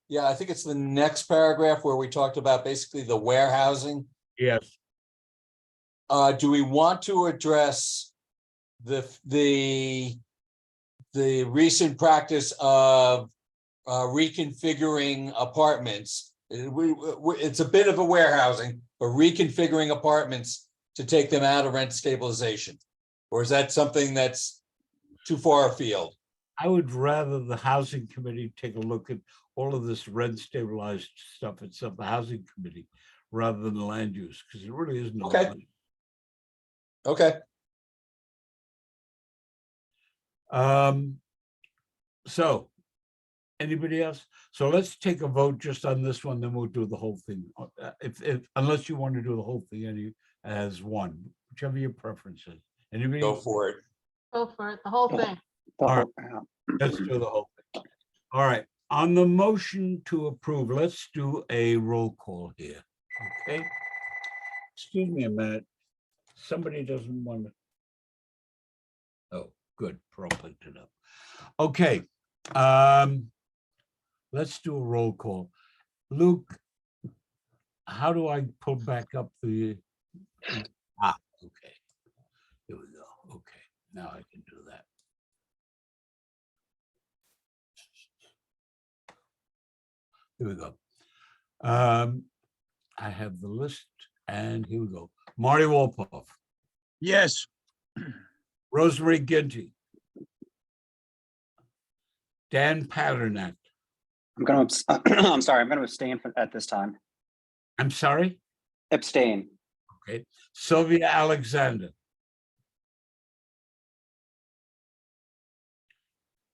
Yeah, I think it's the next paragraph where we talked about basically the warehousing. Yes. Do we want to address the recent practice of reconfiguring apartments? It's a bit of a warehousing, but reconfiguring apartments to take them out of rent stabilization? Or is that something that's too far afield? I would rather the housing committee take a look at all of this rent stabilized stuff. It's of the housing committee rather than the land use, because it really isn't. Okay. Okay. So anybody else? So let's take a vote just on this one, then we'll do the whole thing. If unless you want to do the whole thing as one, whichever your preference is. Anybody? Go for it. Go for it, the whole thing. The All whole- right. Let's do the whole thing. All right, on the motion to approve, let's do a roll call here, okay? Excuse me a minute. Somebody doesn't want to. Oh, good, Pearl picked it up. Okay, let's do a roll call. Luke, how do I pull back up the? Okay, here we go. Okay, now I can do that. Here we go. I have the list, and here we go. Marty Wolpoff, Yes. Rosemary Ginty, Dan Paternak. I'm sorry, I'm going to abstain at this time. I'm sorry, Abstain. okay. Sylvia Alexander.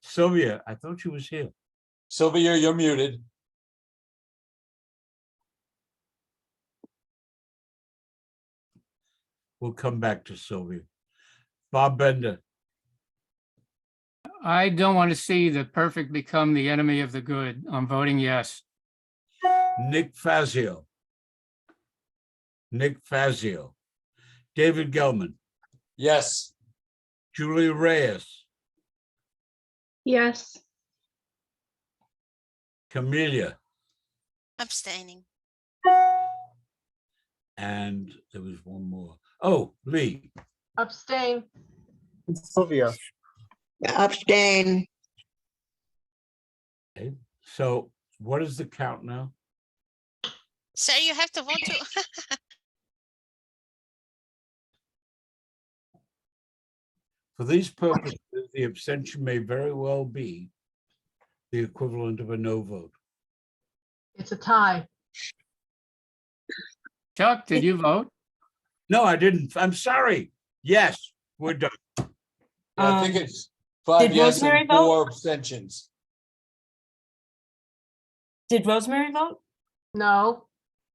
Sylvia, I thought she was here. Sylvia, you're muted. We'll come back to Sylvia. Bob Bender, I don't want to see the perfect become the enemy of the good. I'm voting yes. Nick Fazio. Nick Fazio. David Gelman, Yes. Julie Reyes, Yes. Camelia, Abstaining. and there was one more. Oh, Lee. Abstain. Sylvia. Abstain. Okay, so what is the count now? Sir, you have to vote too. For these purposes, the abstention may very well be the equivalent of a no vote. It's a tie. Chuck, did you vote? No, I didn't. I'm sorry. Yes, we're done. I think Um, it's 5 did yes Rosemary and vote? 4 abstentions. Did Rosemary vote? No,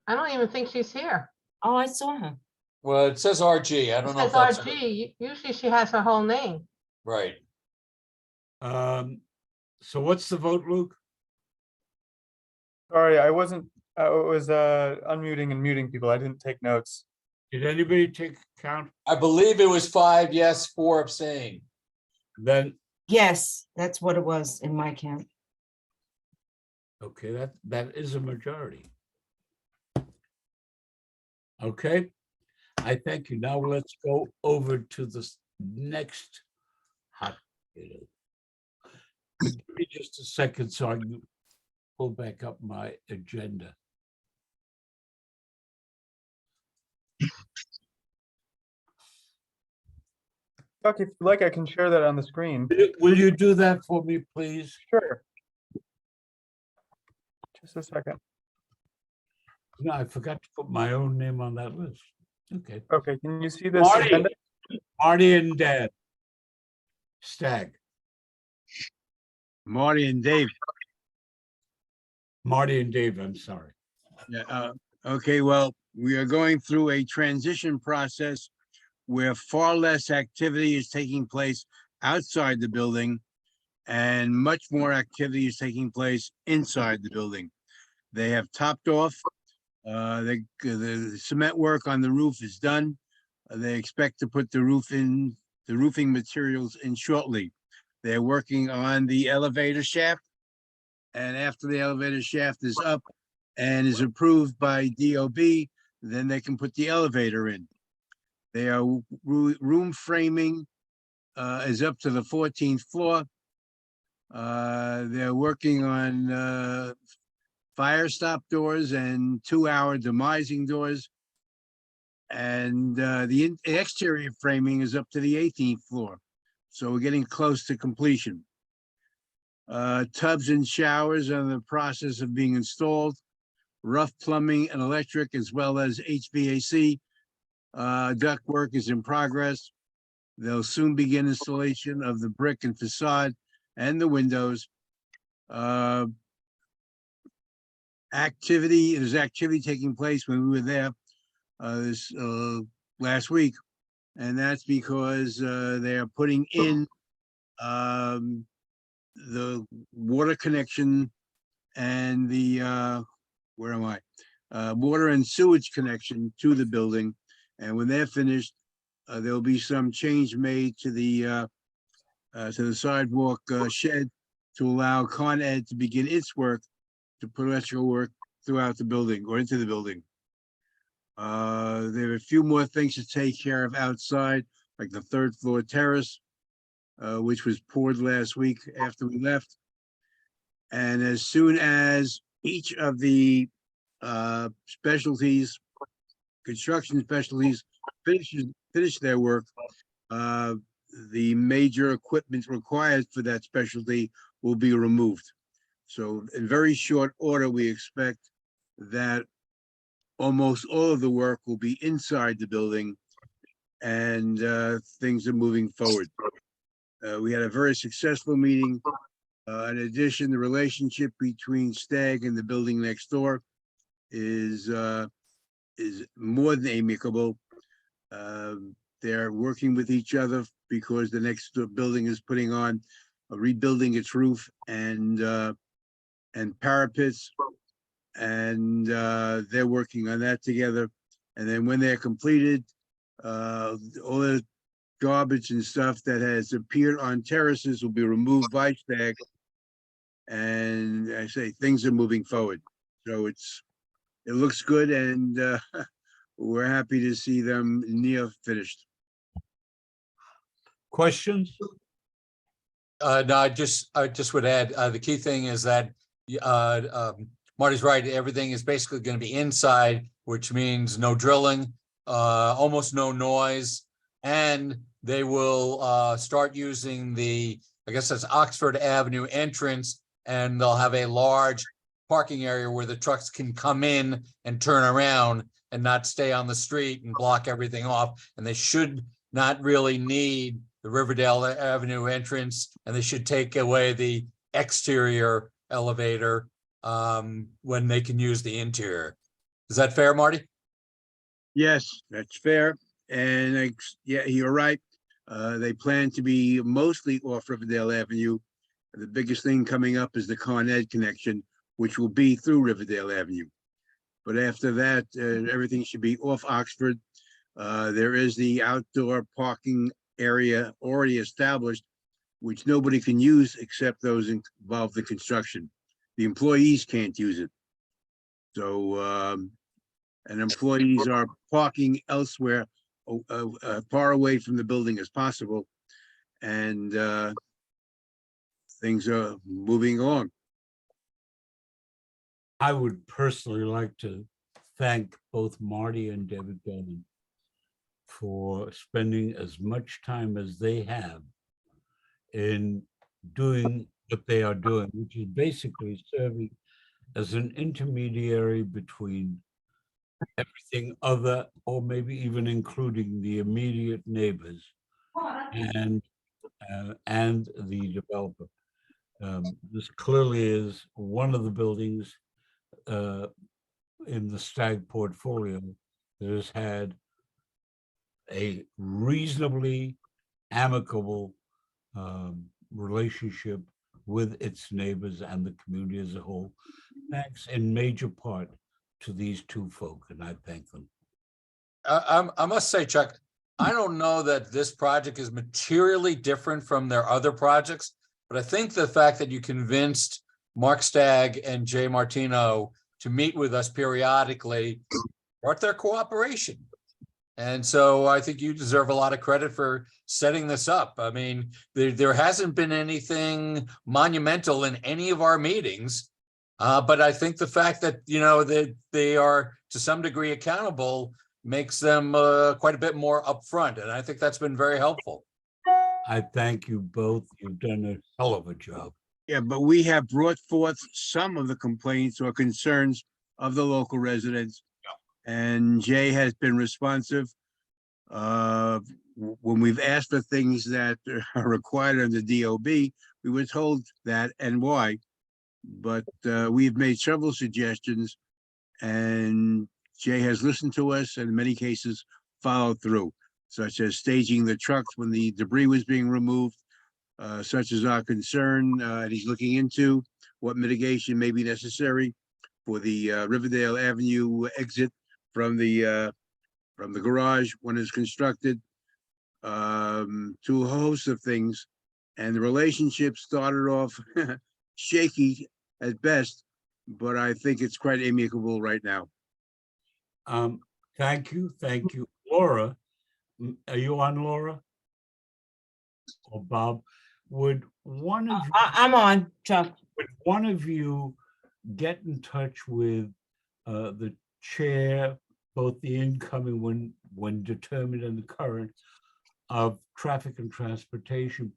I don't even think she's here. Oh, I saw her. Well, it says RG. I It don't know if says that's RG. Usually she has her whole name. right. So what's the vote, Luke? Sorry, I wasn't, I was unmuting and muting people. I didn't take notes. Did anybody take account? I believe it was 5 yes, 4 abstain. Then, Yes, that's what it was in my count. okay, that is a majority. Okay, I thank you. Now let's go over to the next hot potato. Give me just a second so I can pull back up my agenda. Chuck, if you like, I can share that on the screen. Will you do that for me, please? Sure. Just a second. No, I forgot to put my own name on that list. Okay. Okay, can you see this Marty. agenda? Marty and Dan. Stag. Marty and Dave. Marty and Dave, I'm sorry. Yeah, okay, well, we are going through a transition process where far less activity is taking place outside the building and much more activity is taking place inside the building. They have topped off. The cement work on the roof is done. They expect to put the roofing materials in shortly. They're working on the elevator shaft. And after the elevator shaft is up and is approved by DOB, then they can put the elevator in. They are room framing is up to the 14th floor. They're working on fire stop doors and 2-hour demising doors. And the exterior framing is up to the 18th floor. So we're getting close to completion. Tubs and showers are in the process of being installed. Rough plumbing and electric, as well as HVAC duct work is in progress. They'll soon begin installation of the brick and facade and the windows. There's activity taking place when we were there this last week, and that's because they are putting in the water connection and the water and sewage connection to the building. And when they're finished, there'll be some change made to the sidewalk shed to allow Con Ed to begin its work to put electrical work throughout the building or into the building. There are a few more things to take care of outside, like the 3rd floor terrace, which was poured last week after we left. And as soon as each of the construction specialties finish their work, the major equipment required for that specialty will be removed. So in very short order, we expect that almost all of the work will be inside the building, and things are moving forward. We had a very successful meeting. In addition, the relationship between Stag and the building next door is more than amicable. They're working with each other because the next building is rebuilding its roof and parapets, and they're working on that together. And then when they're completed, all the garbage and stuff that has appeared on terraces will be removed by Stag. And I say things are moving forward. So it looks good, and we're happy to see them near finished. Questions? No, I just would add, the key thing is that Marty's right, everything is basically going to be inside, which means no drilling, almost no noise. And they will start using the, I guess that's Oxford Avenue entrance, and they'll have a large parking area where the trucks can come in and turn around and not stay on the street and block everything off. And they should not really need the Riverdale Avenue entrance, and they should take away the exterior elevator when they can use the interior. Is that fair, Marty? Yes, that's fair. And yeah, you're right. They plan to be mostly off Riverdale Avenue. The biggest thing coming up is the Con Ed connection, which will be through Riverdale Avenue. But after that, everything should be off Oxford. There is the outdoor parking area already established, which nobody can use except those involved in construction. The employees can't use it. So, and employees are parking elsewhere, far away from the building as possible. And things are moving along. I would personally like to thank both Marty and David Goldman for spending as much time as they have in doing what they are doing, which is basically serving as an intermediary between everything other, or maybe even including the immediate neighbors and the developer. This clearly is one of the buildings in the Stag portfolio that has had a reasonably amicable relationship with its neighbors and the community as a whole, thanks in major part to these two folk, and I thank them. I must say, Chuck, I don't know that this project is materially different from their other projects, but I think the fact that you convinced Mark Stagg and Jay Martino to meet with us periodically brought their cooperation. And so I think you deserve a lot of credit for setting this up. I mean, there hasn't been anything monumental in any of our meetings, but I think the fact that, you know, that they are to some degree accountable makes them quite a bit more upfront. And I think that's been very helpful. I thank you both. You've done a hell of a job. Yeah, but we have brought forth some of the complaints or concerns of the local residents. And Jay has been responsive. When we've asked for things that are required under DOB, we were told that and why. But we've made several suggestions, and Jay has listened to us and in many cases followed through, such as staging the trucks when the debris was being removed, such as our concern. And he's looking into what mitigation may be necessary for the Riverdale Avenue exit from the garage when it's constructed, to a host of things. And the relationship started off shaky at best, but I think it's quite amicable right now. Thank you. Laura, are you on, Laura? Or Bob? Would one of you, I'm on, Chuck. would one of you get in touch with the chair, both the incoming when determined and the current, of traffic and transportation?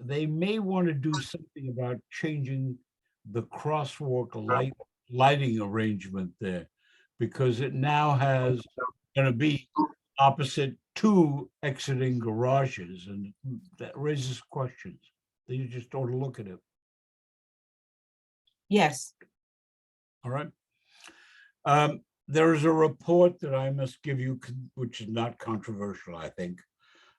They may want to do something about changing the crosswalk lighting arrangement there, because it now has going to be opposite two exiting garages, and that raises questions. You just ought to look at it. Yes. All right. There is a report that I must give you, which is not controversial, I think,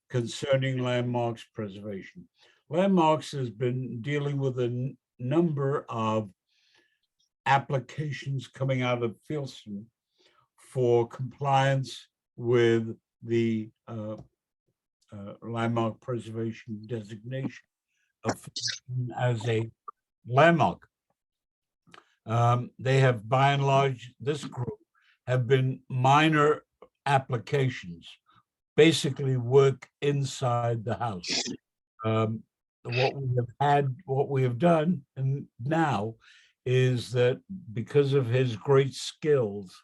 concerning landmarks preservation. Landmarks has been dealing with a number of applications coming out of Filson for compliance with the landmark preservation designation of Filson as a landmark. They have, by and large, this group have been minor applications, basically work inside the house. What we have done and now is that because of his great skills,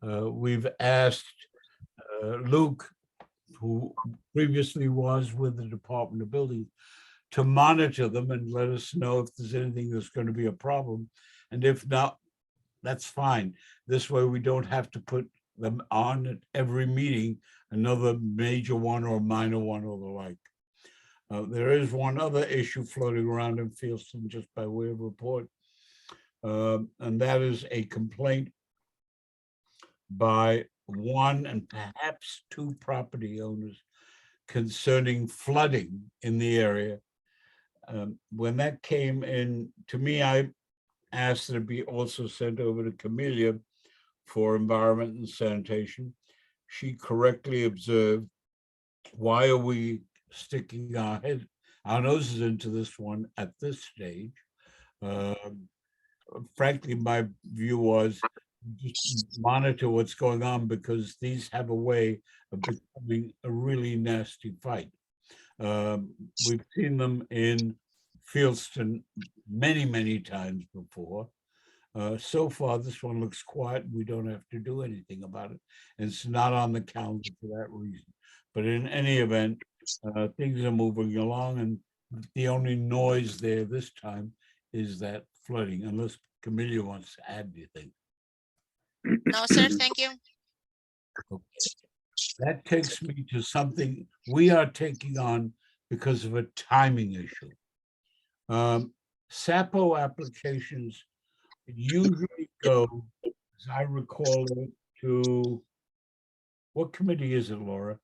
we've asked Luke, who previously was with the Department of Building, to monitor them and let us know if there's anything that's going to be a problem. And if not, that's fine. This way we don't have to put them on at every meeting, another major one or minor one or the like. There is one other issue floating around in Fieldston, just by way of report. And that is a complaint by one and perhaps two property owners concerning flooding in the area. When that came in to me, I asked that it be also sent over to Camelia for environment and sanitation. She correctly observed, why are we sticking our noses into this one at this stage? Frankly, my view was just monitor what's going on, because these have a way of becoming a really nasty fight. We've seen them in Fieldston many, many times before. So far, this one looks quiet. We don't have to do anything about it. And it's not on the calendar for that reason. But in any event, things are moving along, and the only noise there this time is that flooding, unless Camelia wants to add anything. No, sir, thank you. Okay. That takes me to something we are taking on because of a timing issue. SAPO applications usually go, as I recall it, to, what committee is it, Laura?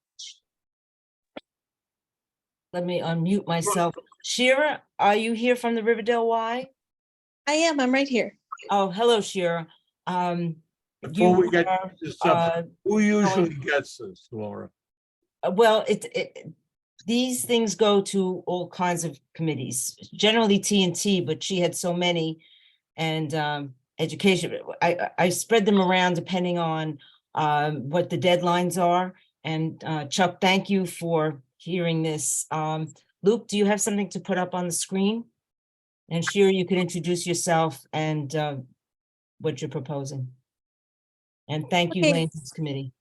Let me unmute myself. Shira, are you here from the Riverdale Y? I am. I'm right here. Oh, hello, Shira. Before we get are, to the subject, who usually gets this, Laura? Well, these things go to all kinds of committees, generally TNT, but she had so many, and education. I spread them around depending on what the deadlines are. And Chuck, thank you for hearing this. Luke, do you have something to put up on the screen? And Shira, you can introduce yourself and what you're proposing. And thank you, Okay. Land Use Committee.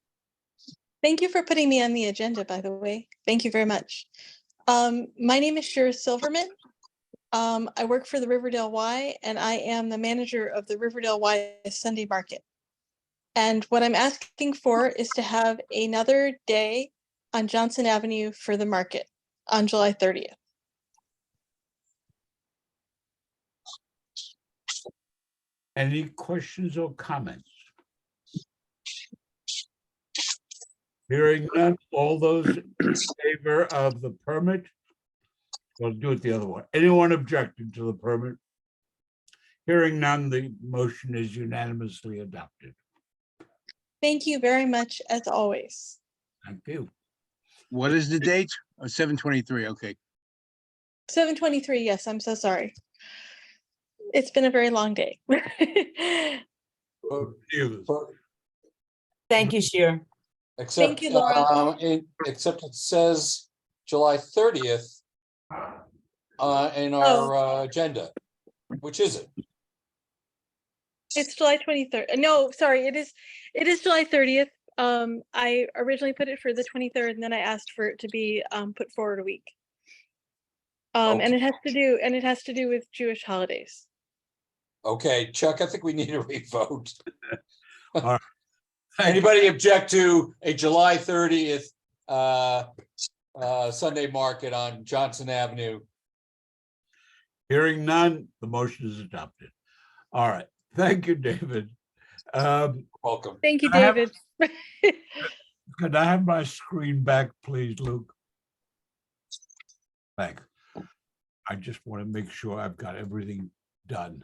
Thank you for putting me on the agenda, by the way. Thank you very much. My name is Shira Silverman. I work for the Riverdale Y, and I am the manager of the Riverdale Y Sunday Market. And what I'm asking for is to have another day on Johnson Avenue for the market on July 30th. Any questions or comments? Hearing none, all those in favor of the permit? We'll do it the other way. Anyone objecting to the permit? Hearing none, the motion is unanimously adopted. Thank you very much, as always. Thank you. What is the date? 7/23, okay. 7:23, yes, I'm so sorry. It's been a very long day. Thank you, Shira. Except, Thank you, Laura. Except it says July 30th in our agenda. Which is it? It's July 23rd. No, sorry, it is July 30th. I originally put it for the 23rd, and then I asked for it to be put forward a week. And it has to do with Jewish holidays. Okay, Chuck, I think we need a revote. All right. Anybody object to a July 30th Sunday market on Johnson Avenue? Hearing none, the motion is adopted. All right. Thank you, David. Welcome. Thank you, I have- David. Could I have my screen back, please, Luke? Thanks. I just want to make sure I've got everything done.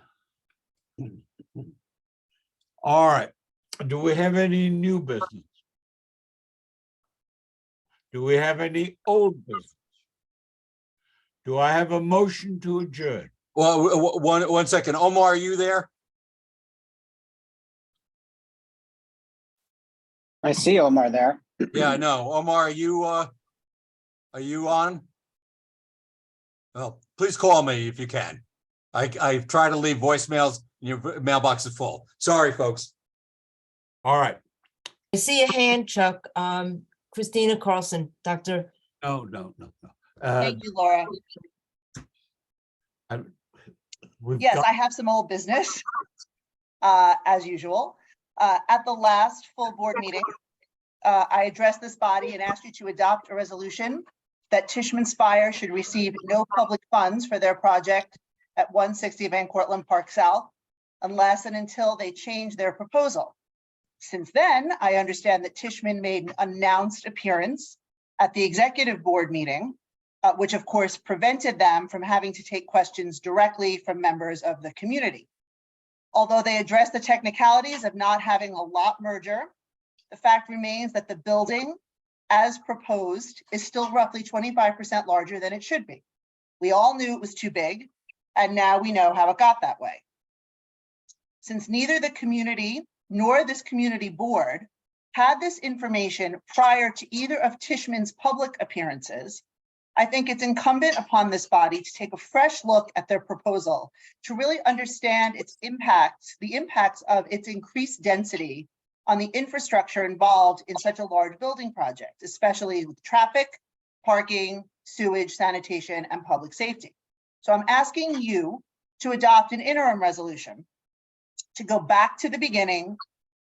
All right. Do we have any new business? Do we have any old business? Do I have a motion to adjourn? Well, one second. Omar, are you there? I see Omar there. Yeah, I know. Omar, are you on? Well, please call me if you can. I try to leave voicemails your mailbox is full. Sorry, folks. All right. I see a hand, Chuck. Christina Carlson, Dr. No. Thank you, Laura. We've Yes, got- I have some old business, as usual. At the last full board meeting, I addressed this body and asked you to adopt a resolution that Tishman Speyer should receive no public funds for their project at 160 Van Cortlandt Park South unless and until they change their proposal. Since then, I understand that Tishman made an unannounced appearance at the executive board meeting, which of course prevented them from having to take questions directly from members of the community. Although they addressed the technicalities of not having a lot merger, the fact remains that the building, as proposed, is still roughly 25% larger than it should be. We all knew it was too big, and now we know how it got that way. Since neither the community nor this community board had this information prior to either of Tishman's public appearances, I think it's incumbent upon this body to take a fresh look at their proposal to really understand its impacts, the impacts of its increased density on the infrastructure involved in such a large building project, especially with traffic, parking, sewage, sanitation, and public safety. So I'm asking you to adopt an interim resolution to go back to the beginning,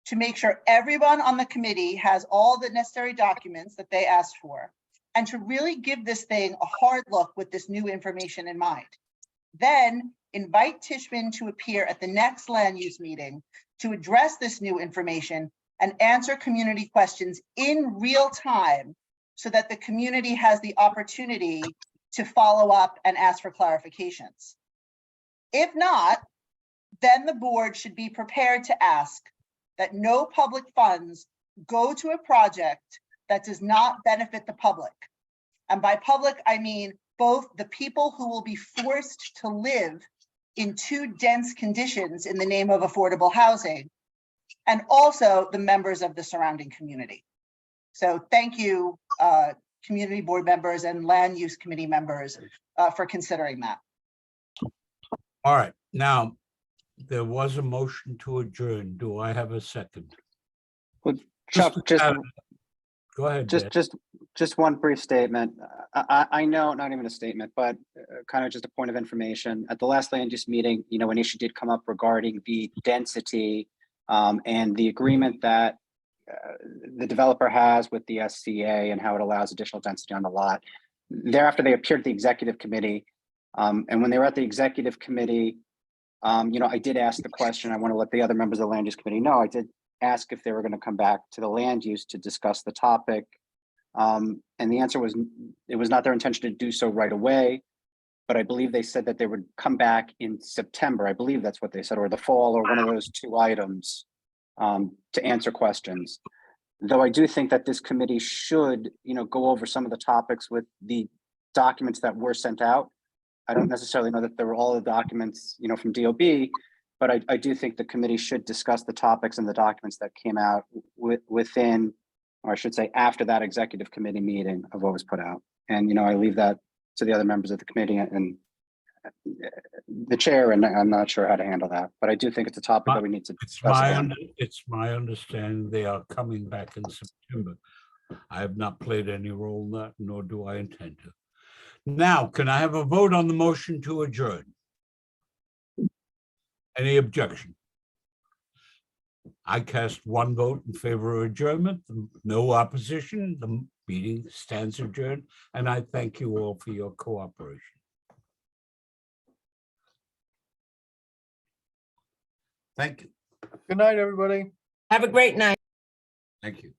to make sure everyone on the committee has all the necessary documents that they asked for, and to really give this thing a hard look with this new information in mind. Then invite Tishman to appear at the next land use meeting to address this new information and answer community questions in real time so that the community has the opportunity to follow up and ask for clarifications. If not, then the board should be prepared to ask that no public funds go to a project that does not benefit the public. And by public, I mean both the people who will be forced to live in too dense conditions in the name of affordable housing, and also the members of the surrounding community. So thank you, community board members and land use committee members for considering that. All right, now, there was a motion to adjourn. Do I have a second? Well, Chuck, just, Go ahead, Dan. just one brief statement. I know, not even a statement, but kind of just a point of information. At the last land use meeting, you know, an issue did come up regarding the density and the agreement that the developer has with the SCA and how it allows additional density on the lot. Thereafter, they appeared at the executive committee. And when they were at the executive committee, you know, I did ask the question. I want to let the other members of the land use committee know. I did ask if they were going to come back to the land use to discuss the topic. And the answer was, it was not their intention to do so right away, but I believe they said that they would come back in September. I believe that's what they said, or the fall, or one of those two items to answer questions. Though I do think that this committee should, you know, go over some of the topics with the documents that were sent out. I don't necessarily know that there were all the documents, you know, from DOB, but I do think the committee should discuss the topics and the documents that came out within, or I should say after that executive committee meeting of what was put out. And, you know, I leave that to the other members of the committee and the chair, and I'm not sure how to handle that, but I do think it's a topic that we need to discuss. It's my understanding they are coming back in September. I have not played any role in that, nor do I intend to. Now, can I have a vote on the motion to adjourn? Any objection? I cast one vote in favor of adjournment, no opposition. The meeting stands adjourned, and I thank you all for your cooperation. Thank you. Good night, everybody. Have a great night. Thank you.